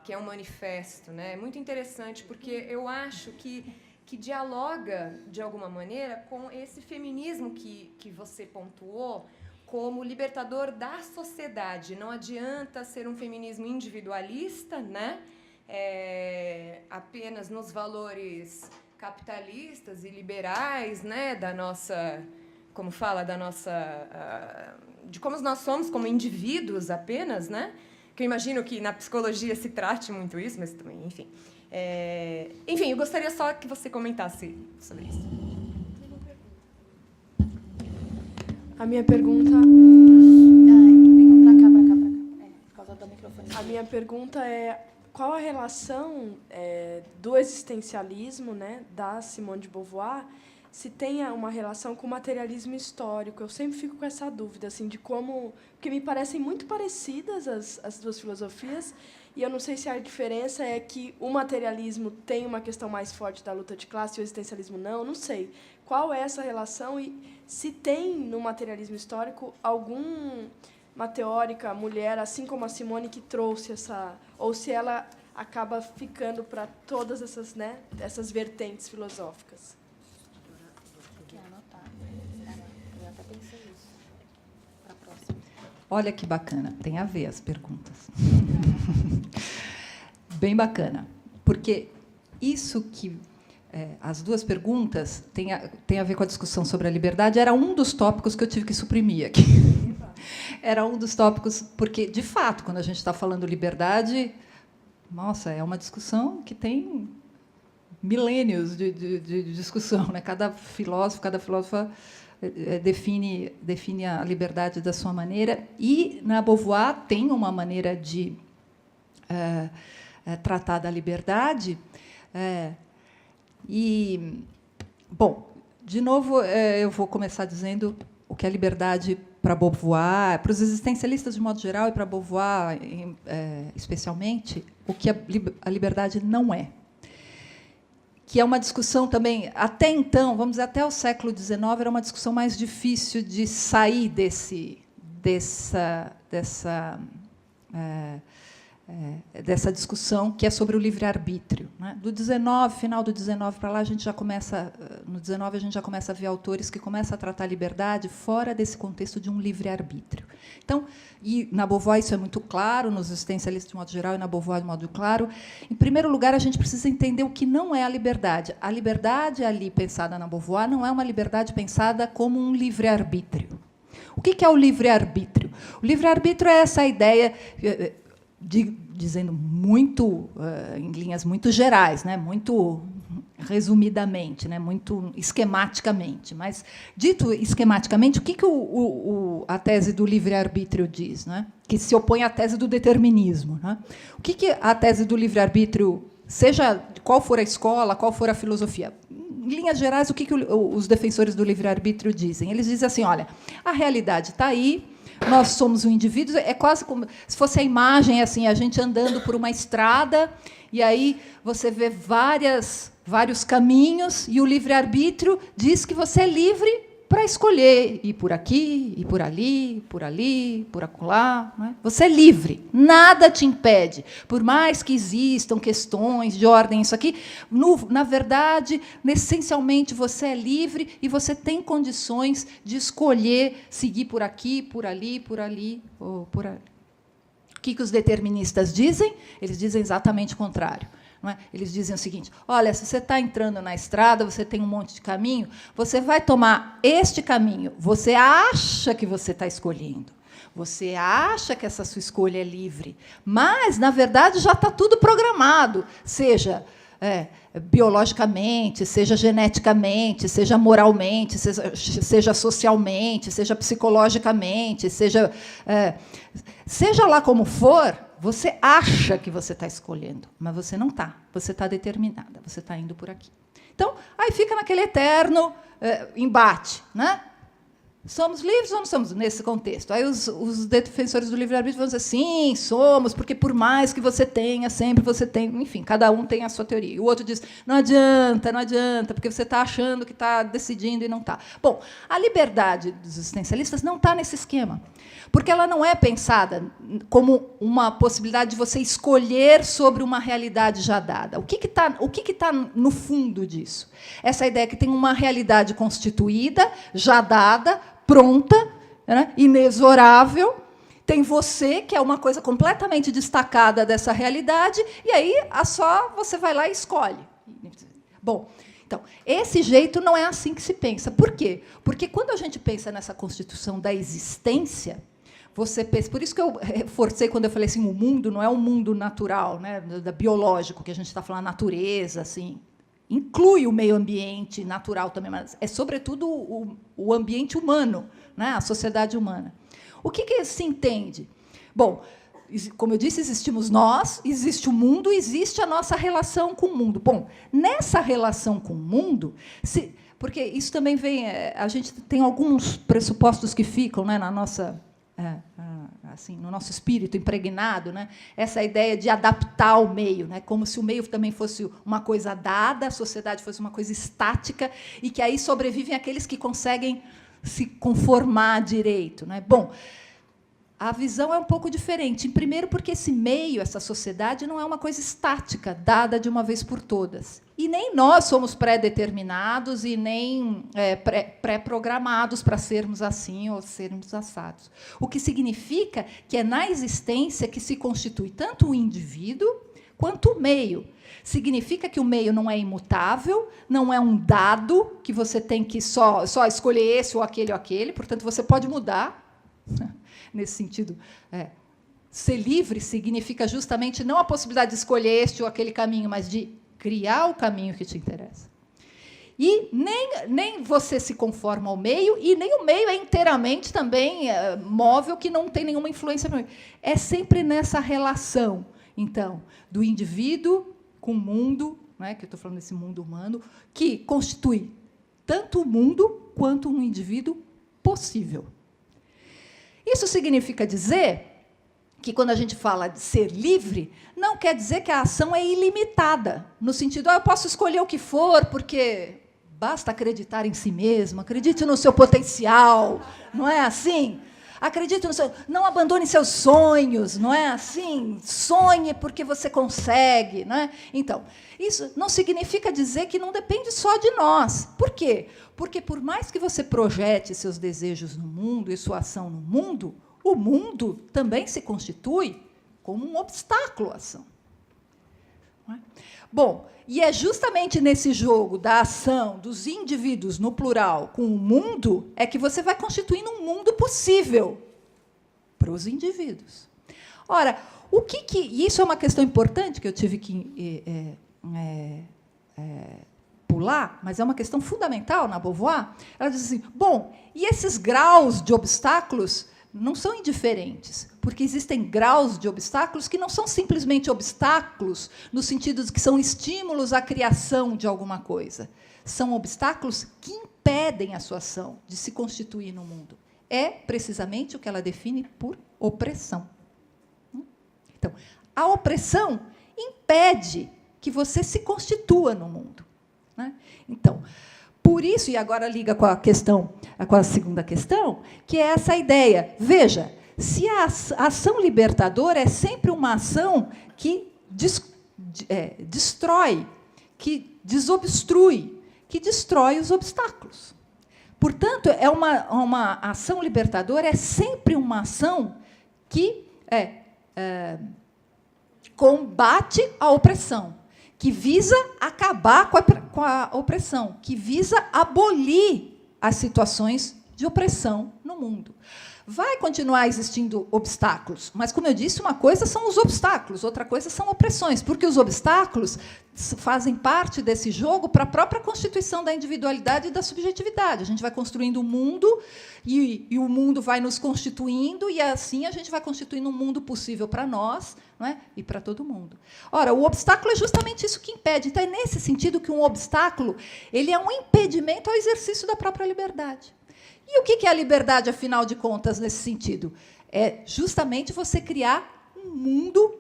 Que é um manifesto, né? Muito interessante, porque eu acho que dialoga, de alguma maneira, com esse feminismo que você pontuou como libertador da sociedade. Não adianta ser um feminismo individualista, né? Apenas nos valores capitalistas e liberais, né? Da nossa... Como fala, da nossa... de como nós somos como indivíduos apenas, né? Que eu imagino que na psicologia se trate muito isso, mas também, enfim. Enfim, eu gostaria só que você comentasse sobre isso. A minha pergunta... Pra cá. Por causa do microfone. A minha pergunta é qual a relação do existencialismo, né, da Simone de Beauvoir, se tem uma relação com o materialismo histórico. Eu sempre fico com essa dúvida, assim, de como... Porque me parecem muito parecidas as duas filosofias, e eu não sei se a diferença é que o materialismo tem uma questão mais forte da luta de classe e o existencialismo não sei. Qual é essa relação e se tem no materialismo histórico uma teórica mulher, assim como a Simone, que trouxe essa... Ou se ela acaba ficando para todas essas, né, essas vertentes filosóficas. Olha que bacana, tem a ver as perguntas. Bem bacana, porque isso que... as duas perguntas têm a ver com a discussão sobre a liberdade. Era um dos tópicos que eu tive que suprimir aqui. Era um dos tópicos, porque, de fato, quando a gente está falando liberdade, nossa, é uma discussão que tem milênios de discussão, né? Cada filósofa define a liberdade da sua maneira, e na Beauvoir tem uma maneira de tratar da liberdade. Bom, de novo, eu vou começar dizendo o que é liberdade para Beauvoir, para os existencialistas de modo geral e para Beauvoir especialmente, o que a liberdade não é. Que é uma discussão também, até então, vamos dizer, até o século XIX, era uma discussão mais difícil de sair dessa discussão, que é sobre o livre-arbítrio, né? Final do XIX para lá, no XIX a gente já começa a ver autores que começam a tratar a liberdade fora desse contexto de um livre-arbítrio. Então, e na Beauvoir isso é muito claro, nos existencialistas de modo geral e na Beauvoir de modo claro. Em primeiro lugar, a gente precisa entender o que não é a liberdade. A liberdade ali pensada na Beauvoir não é uma liberdade pensada como um livre-arbítrio. O que é o livre-arbítrio? O livre-arbítrio é essa ideia... dizendo muito em linhas muito gerais, né, muito resumidamente, né, muito esquematicamente. Mas, dito esquematicamente, o que a tese do livre-arbítrio diz, né, que se opõe à tese do determinismo, né? O que a tese do livre-arbítrio, seja qual for a escola, qual for a filosofia, em linhas gerais, o que os defensores do livre-arbítrio dizem? Eles dizem assim, olha, a realidade está aí, nós somos um indivíduo, é quase como se fosse a imagem, assim, a gente andando por uma estrada, e aí você vê vários caminhos, e o livre-arbítrio diz que você é livre para escolher ir por aqui, ir por ali, por acolá. Né? Você é livre, nada te impede. Por mais que existam questões de ordem, isso aqui, na verdade, essencialmente, você é livre e você tem condições de escolher seguir por aqui, por ali, ou por ali. O que os deterministas dizem? Eles dizem exatamente o contrário. Não é? Eles dizem o seguinte, olha, se você está entrando na estrada, você tem um monte de caminho, você vai tomar este caminho, você acha que você está escolhendo, Você acha que essa sua escolha é livre, mas, na verdade, já está tudo programado, seja biologicamente, seja geneticamente, seja moralmente, seja socialmente, seja psicologicamente, seja lá como for, você acha que você está escolhendo, mas você não está. Você está determinada, você está indo por aqui. Então, aí fica naquele eterno embate, né? Somos livres ou não somos nesse contexto? Aí os defensores do livre-arbítrio vão dizer, sim, somos, porque por mais que você tenha, sempre você tem... Enfim, cada um tem a sua teoria. E o outro diz, não adianta, porque você está achando que está decidindo e não está. Bom, a liberdade dos existencialistas não está nesse esquema, porque ela não é pensada como uma possibilidade de você escolher sobre uma realidade já dada. O que está no fundo disso? Essa ideia que tem uma realidade constituída, já dada, pronta, né, inexorável, tem você, que é uma coisa completamente destacada dessa realidade, e aí só você vai lá e escolhe. Bom, então, esse jeito não é assim que se pensa. Por quê? Porque quando a gente pensa nessa constituição da existência, você pensa, por isso que eu reforcei quando eu falei assim, o mundo não é um mundo natural, né, biológico, que a gente está falando, a natureza, assim, inclui o meio ambiente natural também, mas é, sobretudo, o ambiente humano, né, a sociedade humana. O que se entende? Bom, como eu disse, existimos nós, existe o mundo, existe a nossa relação com o mundo. Bom, nessa relação com o mundo, porque isso também vem... a gente tem alguns pressupostos que ficam, né, na nossa... assim, no nosso espírito impregnado, né? Essa ideia de adaptar o meio, né? Como se o meio também fosse uma coisa dada, a sociedade fosse uma coisa estática, e que aí sobrevivem aqueles que conseguem se conformar direito, né? Bom, a visão é um pouco diferente. Primeiro, porque esse meio, essa sociedade, não é uma coisa estática, dada de uma vez por todas. E nem nós somos pré-determinados e nem pré-programados para sermos assim ou sermos assados. O que significa que é na existência que se constitui tanto o indivíduo quanto o meio. Significa que o meio não é imutável, não é um dado que você tem que só escolher esse ou aquele, portanto, você pode mudar. Nesse sentido, ser livre significa justamente não a possibilidade de escolher este ou aquele caminho, mas de criar o caminho que te interessa. E nem você se conforma ao meio, e nem o meio é inteiramente também móvel, que não tem nenhuma influência no meio. É sempre nessa relação, então, do indivíduo com o mundo, né, que eu estou falando desse mundo humano, que constitui tanto o mundo quanto um indivíduo possível. Isso significa dizer que, quando a gente fala de ser livre, não quer dizer que a ação é ilimitada, no sentido, eu posso escolher o que for, porque basta acreditar em si mesmo, acredite no seu potencial, não é assim? Acredite no seu... Não abandone seus sonhos, não é assim? Sonhe porque você consegue, não é? Então, isso não significa dizer que não depende só de nós. Por quê? Porque, por mais que você projete seus desejos no mundo e sua ação no mundo, o mundo também se constitui como um obstáculo à ação. Não é? Bom, e é justamente nesse jogo da ação dos indivíduos, no plural, com o mundo, é que você vai constituindo um mundo possível para os indivíduos. Ora, e isso é uma questão importante que eu tive que pular, mas é uma questão fundamental na Beauvoir. Ela diz assim, bom, e esses graus de obstáculos não são indiferentes, porque existem graus de obstáculos que não são simplesmente obstáculos no sentido de que são estímulos à criação de alguma coisa. São obstáculos que impedem a sua ação de se constituir no mundo. É precisamente o que ela define por opressão. Então, a opressão impede que você se constitua no mundo, né? Então, por isso, e agora liga com a segunda questão, que é essa ideia. Veja, se a ação libertadora é sempre uma ação que destrói, que desobstrui, que destrói os obstáculos. Portanto, uma ação libertadora é sempre uma ação que combate a opressão, que visa acabar com a opressão, que visa abolir as situações de opressão no mundo. vai continuar existindo obstáculos, mas, como eu disse, uma coisa são os obstáculos, outra coisa são opressões, porque os obstáculos fazem parte desse jogo para a própria constituição da individualidade e da subjetividade. A gente vai construindo um mundo e o mundo vai nos constituindo, e assim a gente vai constituindo um mundo possível para nós, não é? E para todo mundo. Ora, o obstáculo é justamente isso que impede. Então, é nesse sentido que um obstáculo ele é um impedimento ao exercício da própria liberdade. E o que é a liberdade, afinal de contas, nesse sentido? É justamente você criar um mundo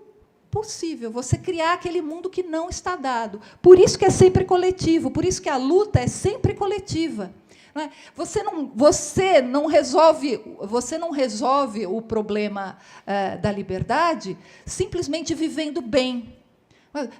possível, você criar aquele mundo que não está dado. Por isso que é sempre coletivo, por isso que a luta é sempre coletiva. Não é? Você não resolve o problema da liberdade simplesmente vivendo bem.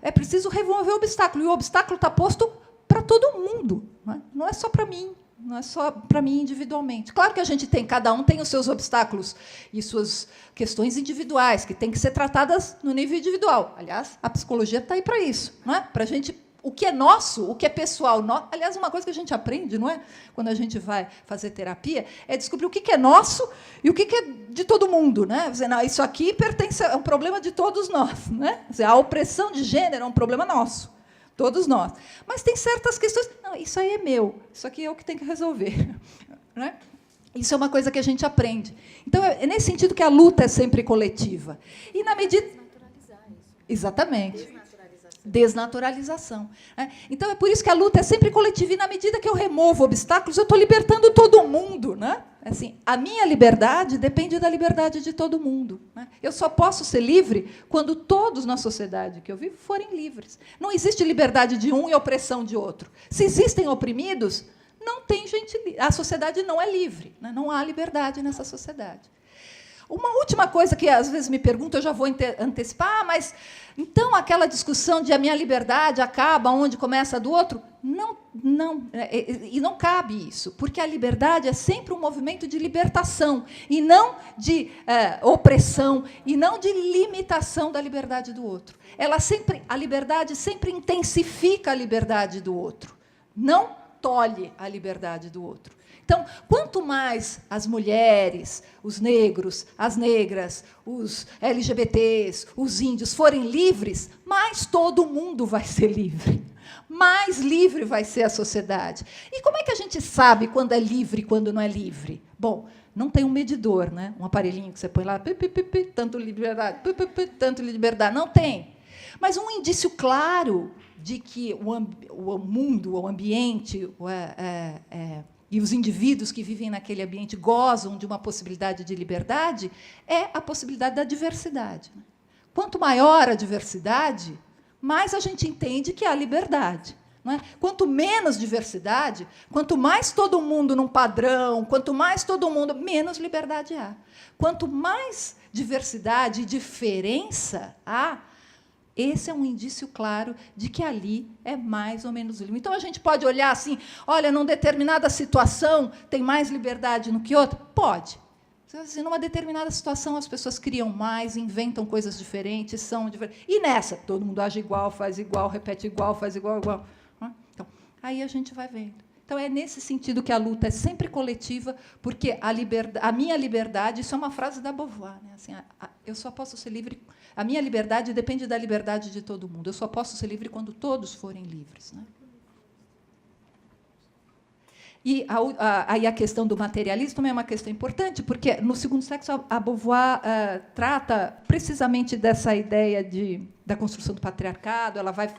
É preciso remover o obstáculo, e o obstáculo está posto para todo mundo, não é só para mim. Não é só para mim individualmente. Claro que a gente tem, cada um tem os seus obstáculos e suas questões individuais, que têm que ser tratadas no nível individual. Aliás, a psicologia está aí para isso, não é? Para a gente, o que é nosso, o que é pessoal. Aliás, uma coisa que a gente aprende, não é? Quando a gente vai fazer terapia, é descobrir o que é nosso e o que é de todo mundo, né? Dizer, não, isso aqui pertence a um problema de todos nós, né? Dizer, a opressão de gênero é um problema nosso. Todos nós. Mas tem certas questões. Não, isso aí é meu. Isso aqui é eu que tenho que resolver. Não é? Isso é uma coisa que a gente aprende. Então, é nesse sentido que a luta é sempre coletiva. E, na medida... Desnaturalizar isso. Exatamente. Desnaturalização. Então, é por isso que a luta é sempre coletiva. E, na medida que eu removo obstáculos, eu estou libertando todo mundo. Né? Assim, a minha liberdade depende da liberdade de todo mundo. Né? Eu só posso ser livre quando todos na sociedade que eu vivo forem livres. Não existe liberdade de um e opressão de outro. Se existem oprimidos, não tem gente livre. A sociedade não é livre. Né? Não há liberdade nessa sociedade. Uma última coisa que às vezes me perguntam, eu já vou antecipar, mas então aquela discussão de a minha liberdade acaba onde começa a do outro? Não, e não cabe isso, porque a liberdade é sempre um movimento de libertação, e não de opressão, e não de limitação da liberdade do outro. A liberdade sempre intensifica a liberdade do outro, não tolhe a liberdade do outro. Então, quanto mais as mulheres, os negros, as negras, os LGBTs, os índios forem livres, mais todo mundo vai ser livre. Mais livre vai ser a sociedade. E como é que a gente sabe quando é livre e quando não é livre? Bom, não tem um medidor, né? Um aparelhinho que você põe lá, tanto liberdade, tanto liberdade. Não tem. Mas um indício claro de que o mundo, o ambiente, e os indivíduos que vivem naquele ambiente gozam de uma possibilidade de liberdade, é a possibilidade da diversidade. Quanto maior a diversidade, mais a gente entende que há liberdade. Não é? Quanto menos diversidade, quanto mais todo mundo num padrão, quanto mais todo mundo, menos liberdade há. Quanto mais diversidade e diferença há, esse é um indício claro de que ali é mais ou menos livre. Então, a gente pode olhar assim, olha, numa determinada situação tem mais liberdade no que outra? Pode. Assim, numa determinada situação, as pessoas criam mais, inventam coisas diferentes, são diferentes. E nessa, todo mundo age igual, faz igual, repete igual, faz igual. Então, aí a gente vai vendo. Então, é nesse sentido que a luta é sempre coletiva, porque a minha liberdade, isso é uma frase da Beauvoir, né? Assim, eu só posso ser livre, a minha liberdade depende da liberdade de todo mundo. Eu só posso ser livre quando todos forem livres. Né? E aí a questão do materialismo também é uma questão importante, porque, no Segundo Sexo, a Beauvoir trata precisamente dessa ideia da construção do patriarcado. Ela vai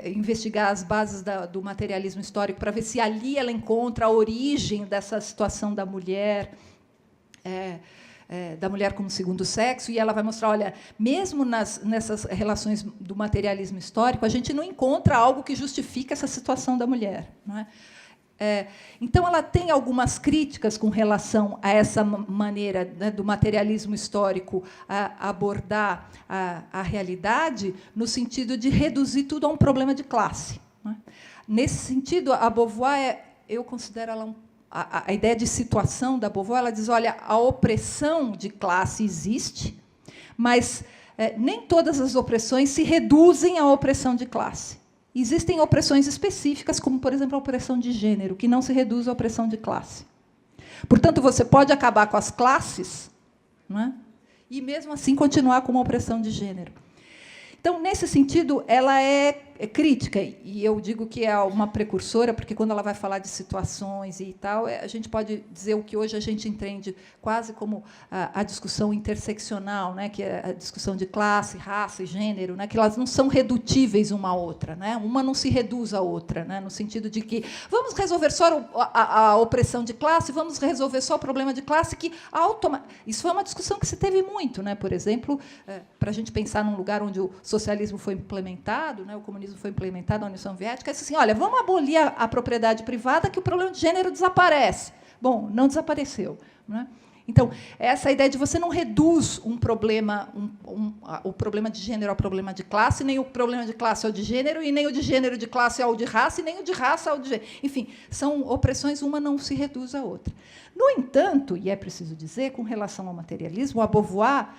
investigar as bases do materialismo histórico para ver se ali ela encontra a origem dessa situação da mulher, como segundo sexo, e ela vai mostrar, olha, mesmo nessas relações do materialismo histórico, a gente não encontra algo que justifique essa situação da mulher. Não é? Então, ela tem algumas críticas com relação a essa maneira, né, do materialismo histórico abordar a realidade, no sentido de reduzir tudo a um problema de classe. Né? Nesse sentido, a Beauvoir, eu considero ela a ideia de situação da Beauvoir, ela diz, olha, a opressão de classe existe, mas nem todas as opressões se reduzem à opressão de classe. Existem opressões específicas, como, por exemplo, a opressão de gênero, que não se reduz à opressão de classe. Portanto, você pode acabar com as classes, não é? E, mesmo assim, continuar com uma opressão de gênero. Então, nesse sentido, ela é crítica, e eu digo que é uma precursora, porque, quando ela vai falar de situações e tal, a gente pode dizer o que hoje a gente entende quase como a discussão interseccional, né, que é a discussão de classe, raça e gênero, né, que elas não são redutíveis uma à outra, né, uma não se reduz à outra, né, no sentido de que vamos resolver só a opressão de classe, vamos resolver só o problema de classe, que isso foi uma discussão que se teve muito, né, por exemplo, para a gente pensar num lugar onde o socialismo foi implementado, né, o comunismo foi implementado na União Soviética, é assim, olha, vamos abolir a propriedade privada que o problema de gênero desaparece. Bom, não desapareceu, né? Então, essa ideia de você não reduz um problema, o problema de gênero ao problema de classe, nem o problema de classe ao de gênero, e nem o de gênero de classe ao de raça, e nem o de raça ao de gênero. Enfim, são opressões, uma não se reduz à outra. No entanto, e é preciso dizer, com relação ao materialismo, a Beauvoir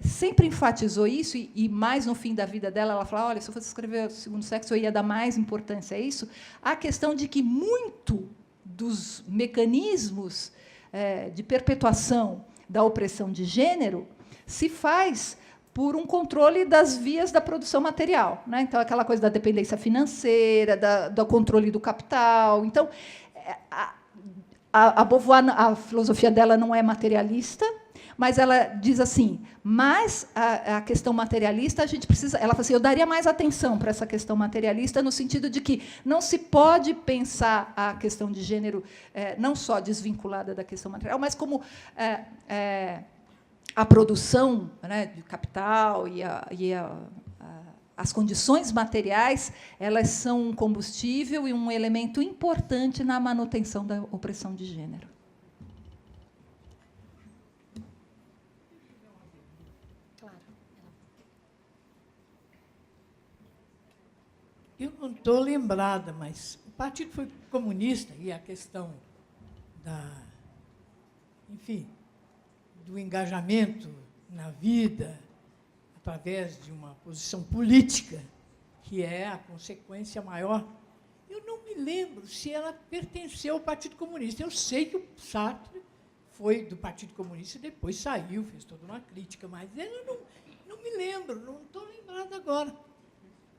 sempre enfatizou isso, e mais no fim da vida dela, ela fala, olha, se eu fosse escrever o Segundo Sexo, eu ia dar mais importância a isso, a questão de que muito dos mecanismos de perpetuação da opressão de gênero se faz por um controle das vias da produção material, né? Então, aquela coisa da dependência financeira, do controle do capital. Então, a Beauvoir, a filosofia dela não é materialista, mas ela diz assim, mas a questão materialista, a gente precisa... Ela fala assim, eu daria mais atenção para essa questão materialista, no sentido de que não se pode pensar a questão de gênero não só desvinculada da questão material, mas como a produção, né, de capital e as condições materiais, elas são um combustível e um elemento importante na manutenção da opressão de gênero. Eu não estou lembrada, mas o Partido foi comunista e a questão enfim, do engajamento na vida através de uma posição política, que é a consequência maior. Eu não me lembro se ela pertenceu ao Partido Comunista. Eu sei que o Sartre foi do Partido Comunista e depois saiu, fez toda uma crítica, mas eu não me lembro, não estou lembrada agora.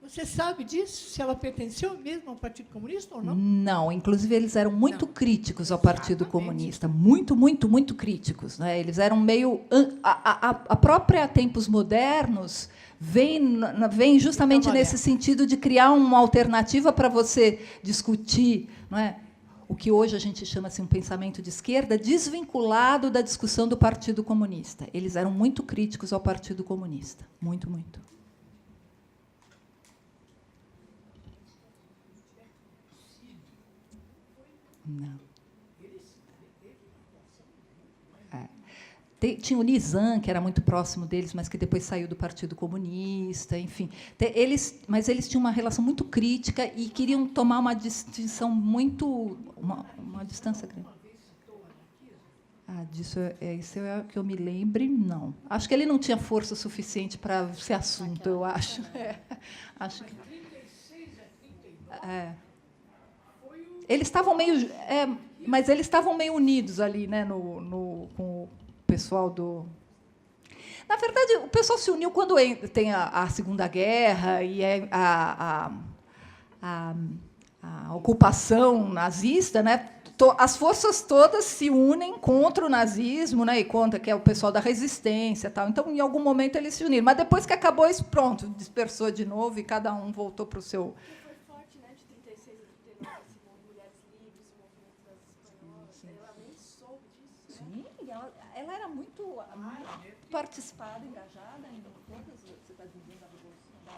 Você sabe disso? Se ela pertenceu mesmo ao Partido Comunista ou não? Não, inclusive eles eram muito críticos ao Partido Comunista, muito, muito, muito críticos, né? Eles eram meio... A própria Tempos Modernos vem justamente nesse sentido de criar uma alternativa para você discutir, não é? O que hoje a gente chama assim, um pensamento de esquerda, desvinculado da discussão do Partido Comunista. Eles eram muito críticos ao Partido Comunista, muito, muito. Não. Tinha o Nizam, que era muito próximo deles, mas que depois saiu do Partido Comunista, enfim. Mas eles tinham uma relação muito crítica e queriam tomar uma distinção muito... uma distância grande. Isso é o que eu me lembre, não. Acho que ele não tinha força suficiente para esse assunto, eu acho. Acho que... Eles estavam meio... mas eles estavam meio unidos ali, né, com o pessoal do... Na verdade, o pessoal se uniu quando tem a Segunda Guerra e a ocupação nazista, né? As forças todas se unem contra o nazismo, né, e contra que é o pessoal da resistência, tal. Então, em algum momento eles se uniram, mas depois que acabou isso, pronto, dispersou de novo e cada um voltou para o seu... Ela era muito participada, engajada em todas. Você está dizendo da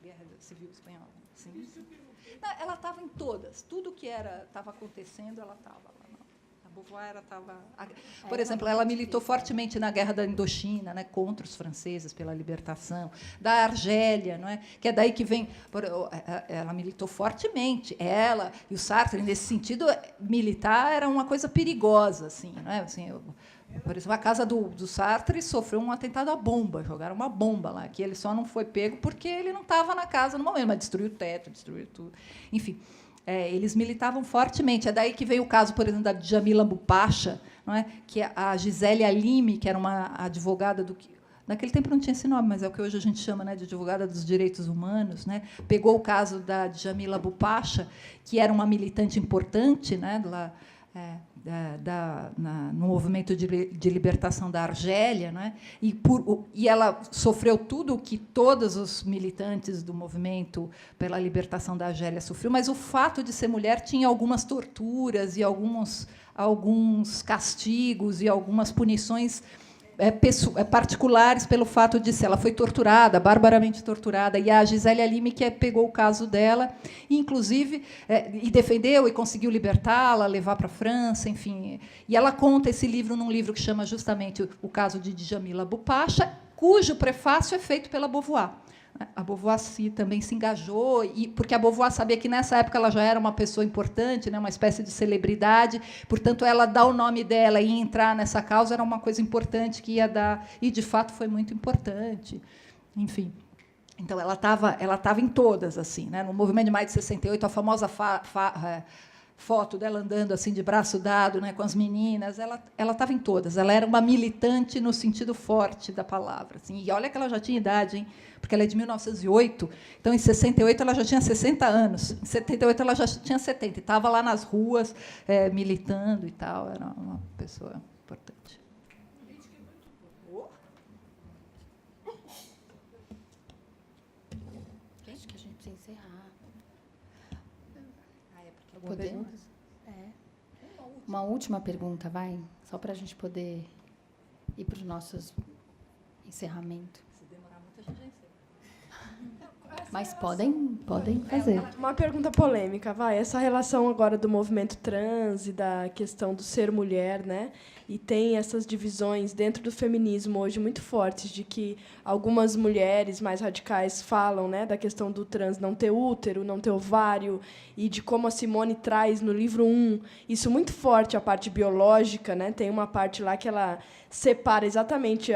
Guerra Civil Espanhola? Sim. Não, ela estava em todas. Tudo que estava acontecendo, ela estava lá. A Beauvoir estava... Por exemplo, ela militou fortemente na Guerra da Indochina, né, contra os franceses, pela libertação. Da Argélia, não é? Que é daí que vem... Ela militou fortemente. Ela e o Sartre, nesse sentido, militar era uma coisa perigosa. Assim, não é? Assim, por exemplo, a casa do Sartre sofreu um atentado à bomba. Jogaram uma bomba lá, que ele só não foi pego porque ele não estava na casa no momento, mas destruiu o teto, destruiu tudo. Enfim... eles militavam fortemente. É daí que veio o caso, por exemplo, da Djamila Bupasha, não é? Que a Gisele Halimi, que era uma advogada do que naquele tempo não tinha esse nome, mas é o que hoje a gente chama, né, de advogada dos direitos humanos, né? Pegou o caso da Djamila Bupasha, que era uma militante importante, né, no movimento de libertação da Argélia, né? E ela sofreu tudo o que todos os militantes do movimento pela libertação da Argélia sofreu, mas o fato de ser mulher tinha algumas torturas e alguns castigos e algumas punições particulares pelo fato de ser. Ela foi torturada, barbaramente torturada, e a Gisele Halimi que pegou o caso dela, inclusive, e defendeu e conseguiu libertá-la, levar para a França, enfim. E ela conta esse livro num livro que chama justamente O Caso de Djamila Bupasha, cujo prefácio é feito pela Beauvoir. A Beauvoir também se engajou, porque a Beauvoir sabia que, nessa época, ela já era uma pessoa importante, né, uma espécie de celebridade, portanto, ela dar o nome dela e entrar nessa causa era uma coisa importante que ia dar, e, de fato, foi muito importante. Enfim, então, ela estava em todas, assim, né, no movimento de maio de 68, a famosa foto dela andando assim de braço dado, né, com as meninas, ela estava em todas. Ela era uma militante no sentido forte da palavra, assim. E olha que ela já tinha idade, hein? Porque ela é de 1908, então em 68 ela já tinha 60 anos, em 78 ela já tinha 70, e estava lá nas ruas militando e tal. Era uma pessoa importante. Acho que a gente precisa encerrar. Podemos? Uma última pergunta, vai? Só para a gente poder ir para os nossos encerramentos. Se demorar muito, a gente já encerra. Mas podem fazer. Uma pergunta polêmica, vai. Essa relação agora do movimento trans e da questão do ser mulher, né? E tem essas divisões dentro do feminismo hoje muito fortes, de que algumas mulheres mais radicais falam, né, da questão do trans não ter útero, não ter ovário, e de como a Simone traz no livro 1 isso muito forte, a parte biológica, né? Tem uma parte lá que ela separa exatamente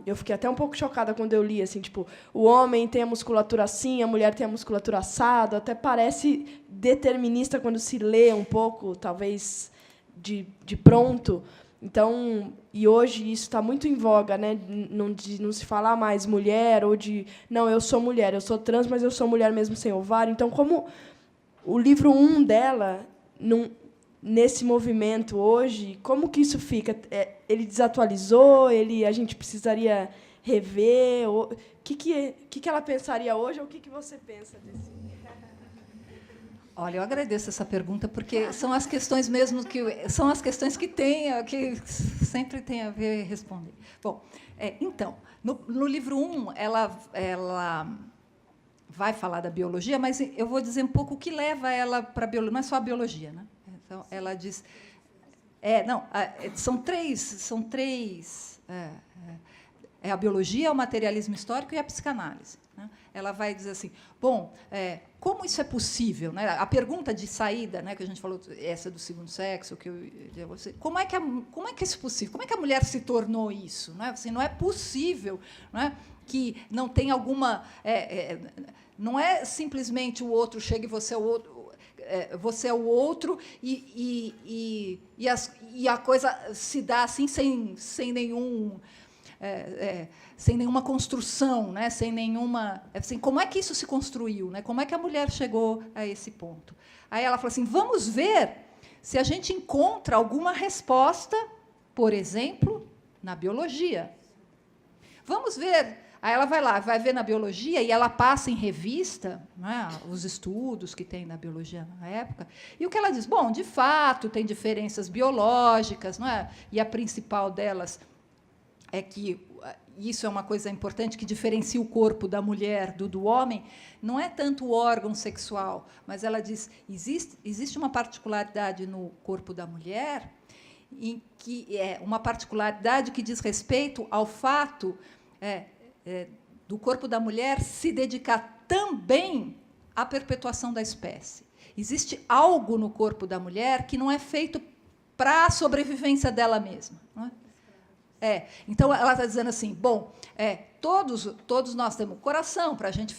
eu fiquei até um pouco chocada quando eu li, assim, tipo, o homem tem a musculatura assim, a mulher tem a musculatura assada, até parece determinista quando se lê um pouco, talvez de pronto. Então, e hoje isso está muito em voga, né? De não se falar mais mulher, ou de não, eu sou mulher, eu sou trans, mas eu sou mulher mesmo sem ovário. Então, como o livro 1 dela, nesse movimento hoje, como que isso fica? Ele desatualizou? A gente precisaria rever? O que ela pensaria hoje, ou o que você pensa desse? Olha, eu agradeço essa pergunta, porque são as questões mesmo que que sempre tem a ver responder. Bom, então, no livro 1, ela vai falar da biologia, mas eu vou dizer um pouco o que leva ela para a biologia. Não é só a biologia, né? Então, ela diz, são três. A biologia, o materialismo histórico e a psicanálise, né? Ela vai dizer assim, bom, como isso é possível, né? A pergunta de saída, né, que a gente falou, essa do segundo sexo, como é que isso é possível? Como é que a mulher se tornou isso? Não é, assim, não é possível, não é, que não tem alguma... não é simplesmente o outro chega e você é o outro... você é o outro e a coisa se dá assim sem nenhuma construção, né? Sem nenhuma, assim, como é que isso se construiu, né? Como é que a mulher chegou a esse ponto? Aí ela fala assim, vamos ver se a gente encontra alguma resposta, por exemplo, na biologia. Vamos ver. Aí ela vai ver na biologia e ela passa em revista, né, os estudos que tem na biologia na época, e o que ela diz? Bom, de fato, tem diferenças biológicas, não é? E a principal delas é que, isso é uma coisa importante, que diferencia o corpo da mulher do homem, não é tanto o órgão sexual, mas ela diz, existe uma particularidade no corpo da mulher, em que é uma particularidade que diz respeito ao fato do corpo da mulher se dedicar também à perpetuação da espécie. Existe algo no corpo da mulher que não é feito para a sobrevivência dela mesma, não é? Então, ela está dizendo assim, bom, todos nós temos coração para a gente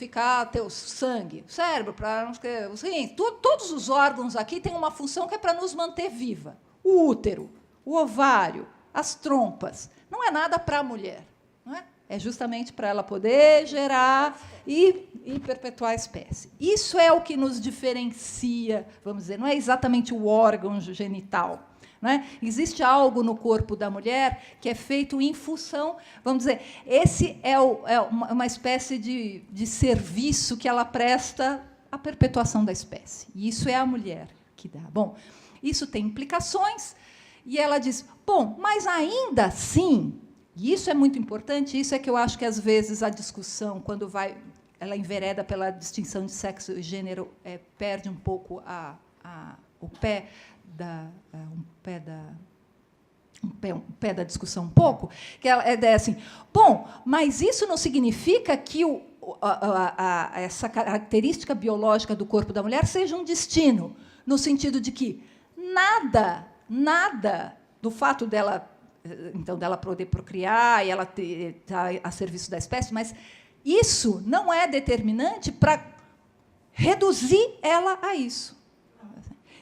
ter o sangue, o cérebro, para os rins, todos os órgãos aqui têm uma função que é para nos manter viva. O útero, o ovário, as trompas. Não é nada para a mulher. Não é? É justamente para ela poder gerar e perpetuar a espécie. Isso é o que nos diferencia, vamos dizer, não é exatamente o órgão genital. Não é? Existe algo no corpo da mulher que é feito em função, vamos dizer, esse é uma espécie de serviço que ela presta à perpetuação da espécie. E isso é a mulher que dá. Bom, isso tem implicações, e ela diz, bom, mas ainda assim, e isso é muito importante, isso é que eu acho que, às vezes, a discussão, quando ela envereda pela distinção de sexo e gênero, perde um pouco o pé da discussão um pouco, que ela é assim, bom, mas isso não significa que essa característica biológica do corpo da mulher seja um destino, no sentido de que nada do fato dela poder procriar e ela estar a serviço da espécie, mas isso não é determinante para reduzir ela a isso.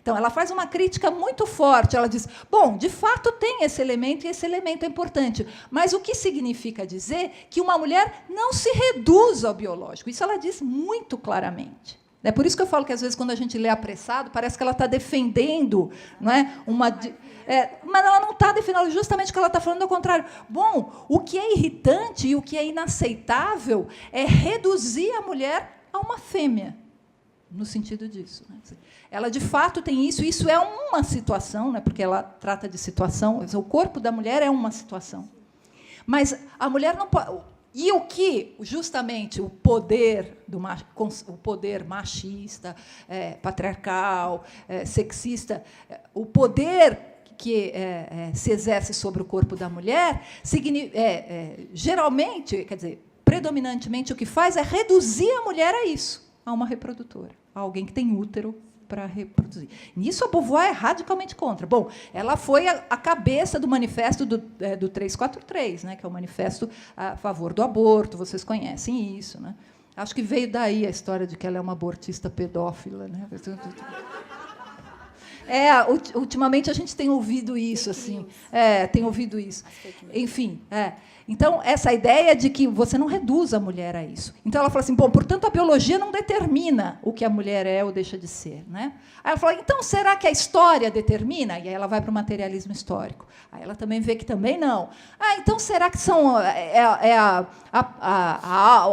Então, ela faz uma crítica muito forte. Ela diz, bom, de fato tem esse elemento, e esse elemento é importante. Mas o que significa dizer que uma mulher não se reduz ao biológico? Isso ela diz muito claramente. É por isso que eu falo que, às vezes, quando a gente lê apressado, parece que ela está defendendo, não é, mas ela não está defendendo, justamente o que ela está falando ao contrário. Bom, o que é irritante e o que é inaceitável é reduzir a mulher a uma fêmea, no sentido disso. Né? Ela, de fato, tem isso, e isso é uma situação, né, porque ela trata de situação, o corpo da mulher é uma situação. Mas a mulher não pode... E o que, justamente, o poder machista, patriarcal, sexista, o poder que se exerce sobre o corpo da mulher, geralmente, quer dizer, predominantemente, o que faz é reduzir a mulher a isso, a uma reprodutora, a alguém que tem útero para reproduzir. Nisso a Beauvoir é radicalmente contra. Bom, ela foi a cabeça do manifesto do 343, né, que é o manifesto a favor do aborto, vocês conhecem isso. Né? Acho que veio daí a história de que ela é uma abortista pedófila. Né? Ultimamente a gente tem ouvido isso, assim. Tem ouvido isso. Enfim, Então, essa ideia de que você não reduz a mulher a isso. Então, ela fala assim, bom, portanto, a biologia não determina o que a mulher é ou deixa de ser. Né? Aí ela fala, então, será que a história determina? E aí ela vai para o materialismo histórico. Aí ela também vê que também não. Então, será que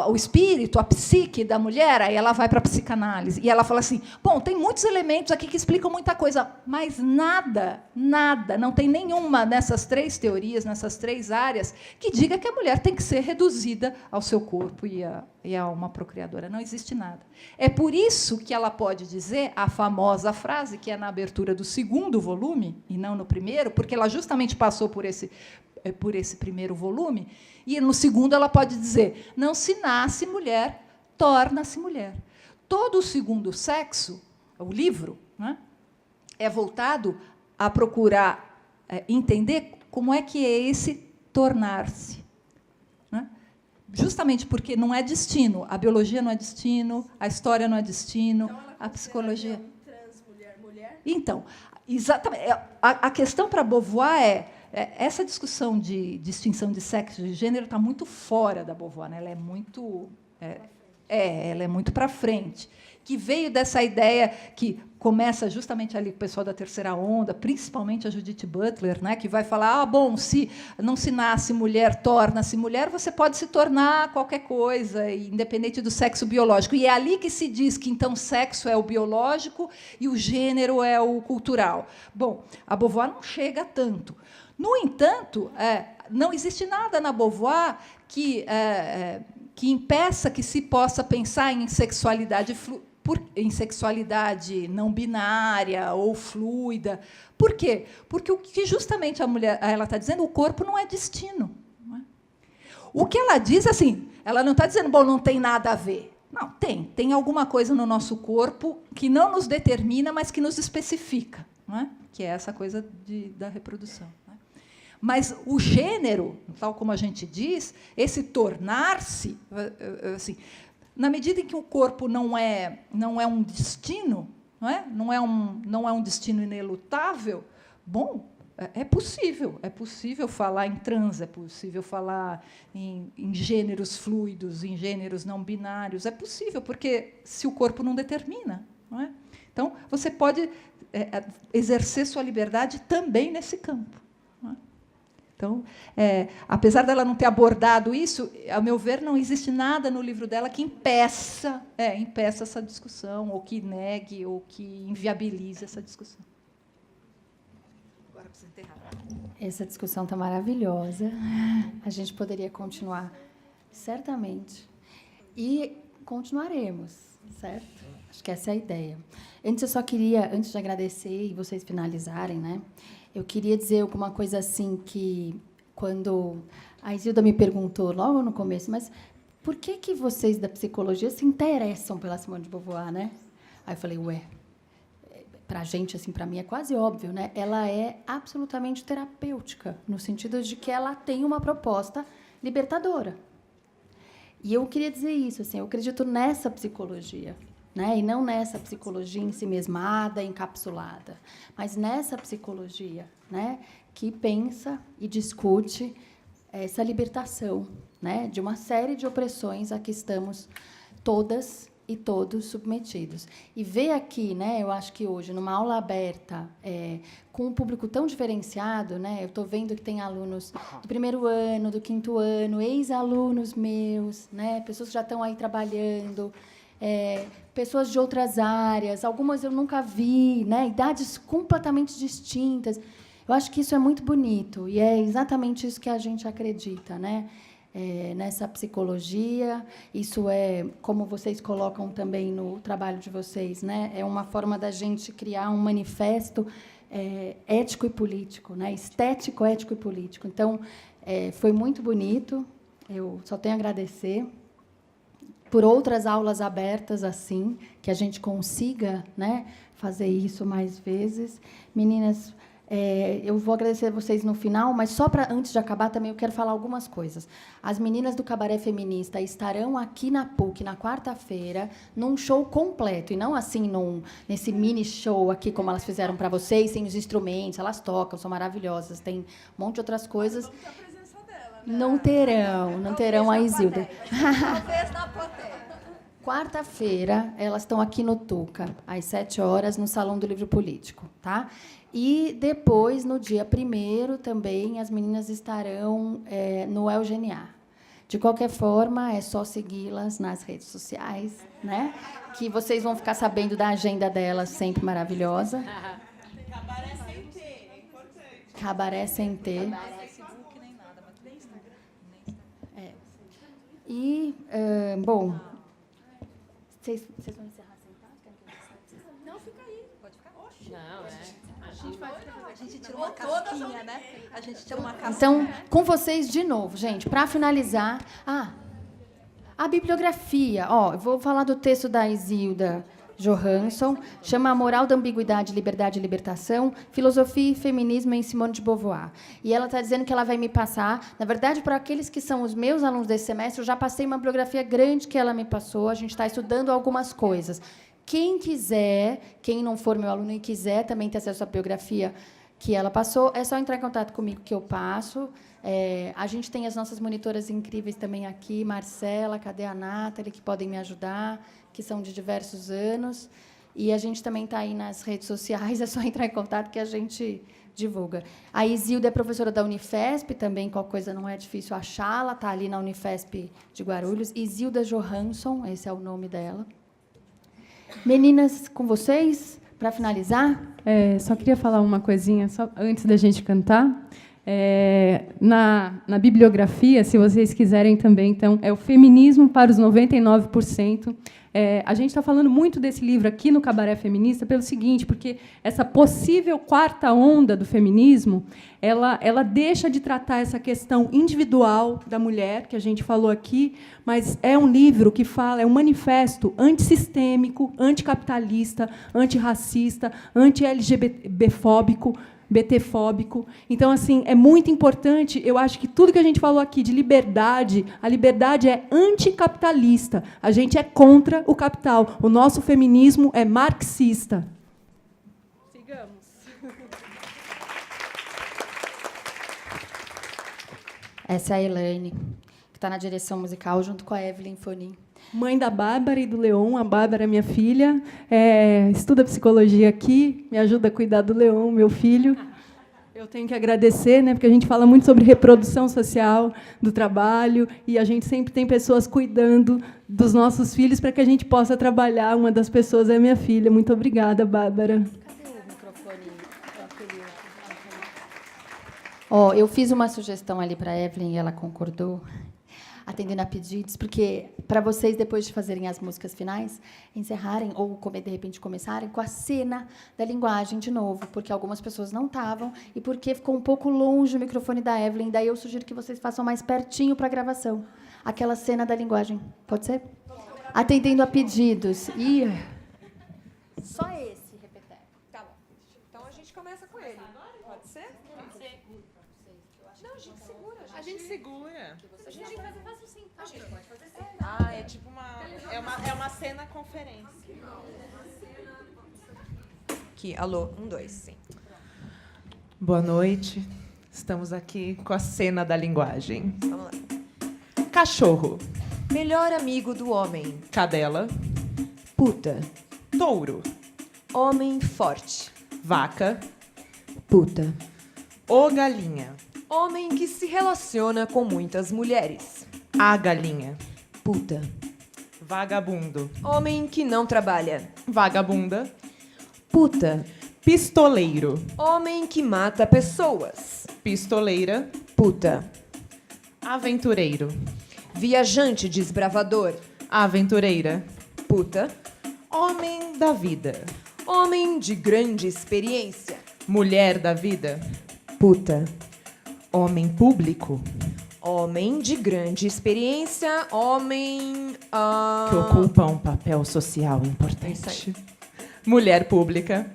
o espírito, a psique da mulher? Aí ela vai para a psicanálise. E ela fala assim, bom, tem muitos elementos aqui que explicam muita coisa, mas nada, não tem nenhuma nessas três teorias, nessas três áreas, que diga que a mulher tem que ser reduzida ao seu corpo e a uma procriadora. Não existe nada. É por isso que ela pode dizer a famosa frase, que é na abertura do segundo volume, e não no primeiro, porque ela justamente passou por esse primeiro volume, e no segundo ela pode dizer, não se nasce mulher, torna-se mulher. Todo o segundo sexo, o livro, né, é voltado a procurar entender como é que é esse tornar-se. Né? Justamente porque não é destino. A biologia não é destino, a história não é destino, então, a psicologia... Trans, mulher? Então, exatamente. A questão para Beauvoir essa discussão de distinção de sexo e de gênero está muito fora da Beauvoir. Né? Ela é muito... ela é muito para frente, que veio dessa ideia que começa justamente ali com o pessoal da terceira onda, principalmente a Judith Butler, né, que vai falar, bom, se não se nasce mulher, torna-se mulher, você pode se tornar qualquer coisa, independente do sexo biológico. E é ali que se diz que, então, sexo é o biológico e o gênero é o cultural. Bom, a Beauvoir não chega tanto. No entanto, não existe nada na Beauvoir que impeça que se possa pensar em sexualidade não binária ou fluida. Por quê? Porque o que justamente a mulher ela está dizendo, o corpo não é destino. Não é? O que ela diz, assim, ela não está dizendo, bom, não tem nada a ver. Não, tem alguma coisa no nosso corpo que não nos determina, mas que nos especifica, não é? Que é essa coisa da reprodução. Não é? Mas o gênero, tal como a gente diz, esse tornar-se, assim, na medida em que o corpo não é um destino, não é um destino inelutável, bom, é possível falar em trans, é possível falar em gêneros fluidos, em gêneros não binários, é possível, porque se o corpo não determina, não é? Então, você pode exercer sua liberdade também nesse campo. Não é? Então, apesar dela não ter abordado isso, a meu ver, não existe nada no livro dela que impeça essa discussão, ou que negue, ou que inviabilize essa discussão. Agora precisa enterrar. Essa discussão está maravilhosa. A gente poderia continuar, certamente. E continuaremos, certo? Acho que essa é a ideia. Antes, eu só queria, antes de agradecer e vocês finalizarem, né, eu queria dizer alguma coisa assim que, quando a Isilda me perguntou logo no começo, mas por que vocês da psicologia se interessam pela Simone de Beauvoir, né? Aí eu falei, para a gente, assim, para mim é quase óbvio, né? Ela é absolutamente terapêutica, no sentido de que ela tem uma proposta libertadora. E eu queria dizer isso, assim, eu acredito nessa psicologia, né? E não nessa psicologia ensimesmada, encapsulada, mas nessa psicologia, né, que pensa e discute essa libertação, né, de uma série de opressões a que estamos todas e todos submetidos. E ver aqui, né, eu acho que hoje, numa aula aberta, com um público tão diferenciado, né, eu estou vendo que tem alunos do primeiro ano, do quinto ano, ex-alunos meus, né, pessoas que já estão aí trabalhando, pessoas de outras áreas, algumas eu nunca vi, né, idades completamente distintas. Eu acho que isso é muito bonito, e é exatamente isso que a gente acredita, né? Nessa psicologia. Isso é, como vocês colocam também no trabalho de vocês, né? É uma forma da gente criar um manifesto ético e político, né? Estético, ético e político. Então, foi muito bonito. Eu só tenho a agradecer por outras aulas abertas assim, que a gente consiga, né, fazer isso mais vezes. Meninas, eu vou agradecer a vocês no final, mas só para antes de acabar também eu quero falar algumas coisas. As meninas do Cabaré Feminista estarão aqui na PUC na quarta-feira num show completo, e não assim nesse mini show aqui como elas fizeram para vocês, sem os instrumentos, elas tocam, são maravilhosas, tem um monte de outras coisas. Não terão a Isilda. Talvez na plateia. Quarta-feira, elas estão aqui no Tuca, às 7h, no Salão do Livro Político, tá? E depois, no dia 1º, também, as meninas estarão no Eugenia. De qualquer forma, é só segui-las nas redes sociais, né? Que vocês vão ficar sabendo da agenda delas, sempre maravilhosa. Cabaré sem T, é importante. Cabaré sem T. E, bom, vocês vão encerrar sentados? Não, fica aí. Pode ficar. A gente tira uma casquinha, né? A gente tira uma casquinha. Então, com vocês de novo, gente, para finalizar. A bibliografia. Eu vou falar do texto da Isilda Johansson, chama A Moral da Ambiguidade, Liberdade e Libertação, Filosofia e Feminismo em Simone de Beauvoir. E ela está dizendo que ela vai me passar, na verdade, para aqueles que são os meus alunos desse semestre, eu já passei uma bibliografia grande que ela me passou, a gente está estudando algumas coisas. Quem quiser, quem não for meu aluno e quiser também ter acesso à bibliografia que ela passou, é só entrar em contato comigo que eu passo. A gente tem as nossas monitoras incríveis também aqui, Marcela, cadê a Nathalie, que podem me ajudar, que são de diversos anos. E a gente também está aí nas redes sociais, é só entrar em contato que a gente divulga. A Isilda é professora da Unifesp, também qualquer coisa não é difícil achá-la, está ali na Unifesp de Guarulhos. Isilda Johansson, esse é o nome dela. Meninas, com vocês, para finalizar? Só queria falar uma coisinha, só antes da gente cantar. Na bibliografia, se vocês quiserem também, então, é o Feminismo para os 99%. A gente está falando muito desse livro aqui no Cabaré Feminista pelo seguinte, porque essa possível quarta onda do feminismo, ela deixa de tratar essa questão individual da mulher, que a gente falou aqui, mas é um livro que fala, é um manifesto antissistêmico, anticapitalista, antirracista, anti-LGBTfóbico, BT-fóbico. Então, assim, é muito importante, eu acho que tudo que a gente falou aqui de liberdade, a liberdade é anticapitalista. A gente é contra o capital. O nosso feminismo é marxista. Sigamos. Essa é a Elaine, que está na direção musical junto com a Evelyn Fonin. Mãe da Bárbara e do Leon. A Bárbara é minha filha, estuda psicologia aqui, me ajuda a cuidar do Leon, meu filho. Eu tenho que agradecer, né, porque a gente fala muito sobre reprodução social do trabalho e a gente sempre tem pessoas cuidando dos nossos filhos para que a gente possa trabalhar. Uma das pessoas é minha filha. Muito obrigada, Bárbara. Cadê o microfone? Ó, eu fiz uma sugestão ali para a Evelyn e ela concordou, atendendo a pedidos, porque para vocês, depois de fazerem as músicas finais, encerrarem ou, de repente, começarem com a cena da linguagem de novo, porque algumas pessoas não estavam e porque ficou um pouco longe o microfone da Evelyn. Daí eu sugiro que vocês façam mais pertinho para a gravação. Aquela cena da linguagem. Pode ser? Atendendo a pedidos. Só esse, repeteco. Tá bom. Então a gente começa com ele. Pode ser? Pode ser. Não, a gente segura. A gente segura. A gente vai fazer assim. A gente pode fazer assim. Ah, é tipo uma cena conferência. Aqui, alô, 1, 2, sim. Boa noite. Estamos aqui com a cena da linguagem. Vamos lá. Cachorro. Melhor amigo do homem. Cadela. Puta. Touro. Homem forte. Vaca. Puta. O galinha. Homem que se relaciona com muitas mulheres. A galinha. Puta. Vagabundo. Homem que não trabalha. Vagabunda. Puta. Pistoleiro. Homem que mata pessoas. Pistoleira. Puta. Aventureiro. Viajante desbravador. Aventureira. Puta. Homem da vida. Homem de grande experiência. Mulher da vida. Puta. Homem público. Homem de grande experiência. Homem. Que ocupa um papel social importante. Mulher pública.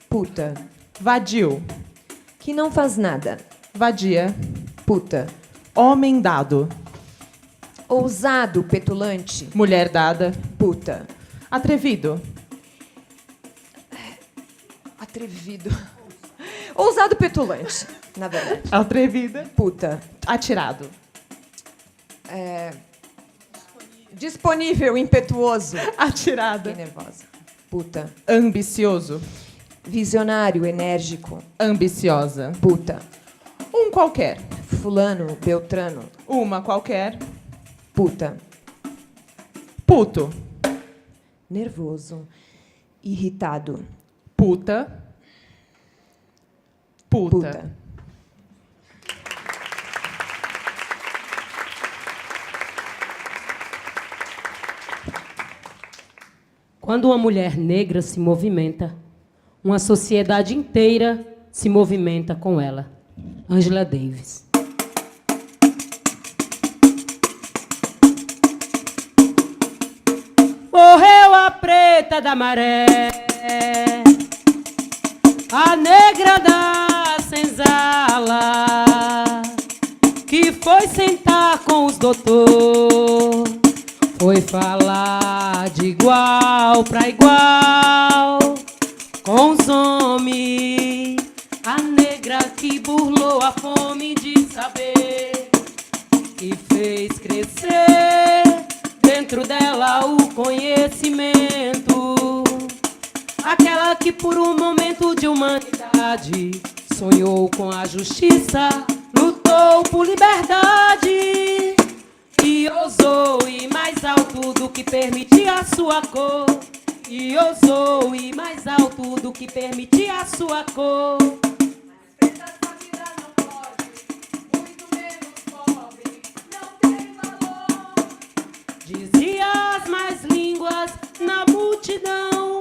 Puta. Vadio. Que não faz nada. Vadia. Puta. Homem dado. Ousado, petulante. Mulher dada. Puta. Atrevido. Atrevido. Ousado, petulante, na verdade. Atrevida. Puta. Atirado. Disponível, impetuoso. Atirada. Fiquei nervosa. Puta. Ambicioso. Visionário, enérgico. Ambiciosa. Puta. Um qualquer. Fulano, Beltrano. Uma qualquer. Puta. Puto. Nervoso. Irritado. Puta. Puta. Puta. Quando uma mulher negra se movimenta, uma sociedade inteira se movimenta com ela. Angela Davis. Morreu a preta da maré, a negra da senzala, que foi sentar com os doutor, foi falar de igual para igual com os homens. A negra que burlou a fome de saber, que fez crescer dentro dela o conhecimento. Aquela que por um momento de humanidade sonhou com a justiça, lutou por liberdade e ousou ir mais alto do que permitia a sua cor. E ousou ir mais alto do que permitia a sua cor. Dizia as mais línguas na multidão,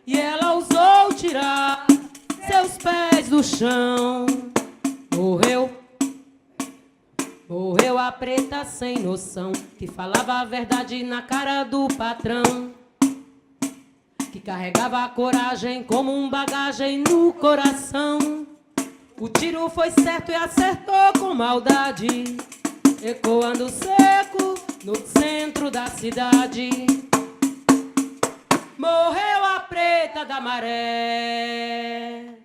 e ela ousou tirar seus pés do chão. Morreu, morreu a preta sem noção, que falava a verdade na cara do patrão, que carregava a coragem como um bagagem no coração. O tiro foi certo e acertou com maldade, ecoando seco no centro da cidade. Morreu a preta da maré,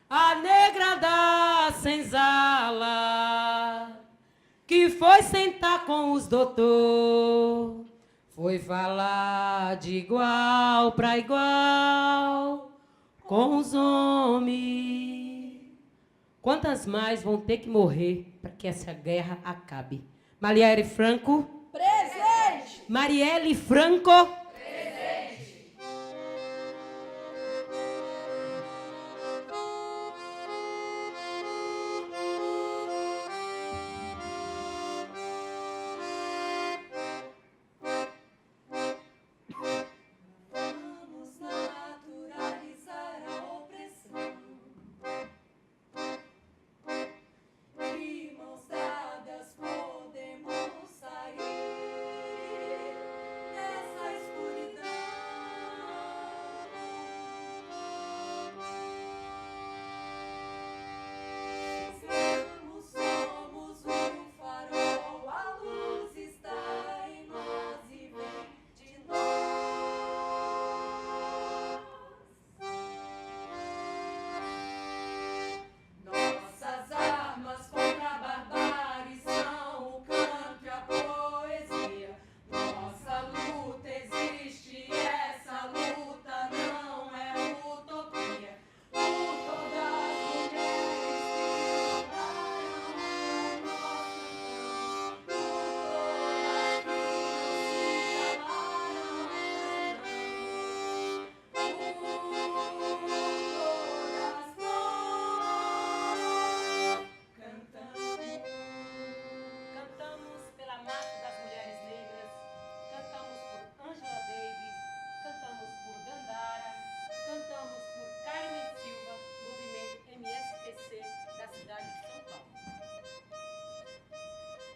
a negra da senzala, que foi sentar com os doutor, foi falar de igual para igual com os homens. Quantas mais vão ter que morrer para que essa guerra acabe? Marielle Franco? Presente! Marielle Franco?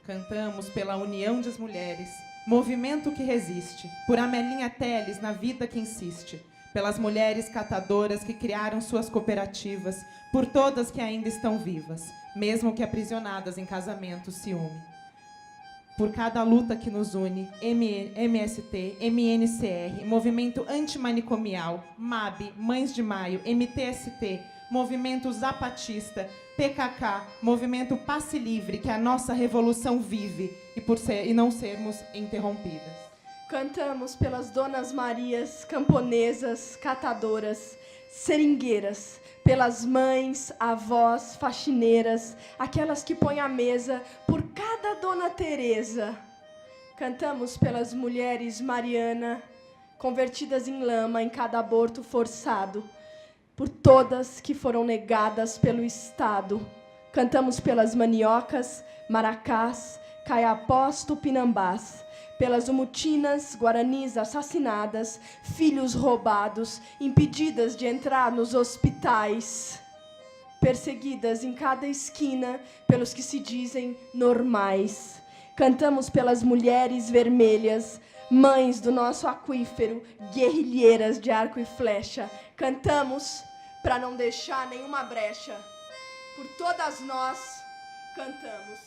Cantamos pela união das mulheres, movimento que resiste, por Amelinha Teles na vida que insiste, pelas mulheres catadoras que criaram suas cooperativas, por todas que ainda estão vivas, mesmo que aprisionadas em casamento, ciúme. Por cada luta que nos une, MST, MNCR, Movimento Antimanicomial, MAB, Mães de Maio, MTST, Movimento Zapatista, PKK, Movimento Passe Livre, que a nossa revolução vive e não sermos interrompidas. Cantamos pelas Donas Marias, camponesas, catadoras, seringueiras, pelas mães, avós, faxineiras, aquelas que põem a mesa por cada Dona Teresa. Cantamos pelas mulheres Mariana, convertidas em lama em cada aborto forçado, por todas que foram negadas pelo Estado. Cantamos pelas maniocas, maracás, caiapós, tupinambás, pelas umutinas, guaranis assassinadas, filhos roubados, impedidas de entrar nos hospitais, perseguidas em cada esquina pelos que se dizem normais. Cantamos pelas mulheres vermelhas, mães do nosso aquífero, guerrilheiras de arco e flecha. Cantamos para não deixar nenhuma brecha. Por todas nós, cantamos.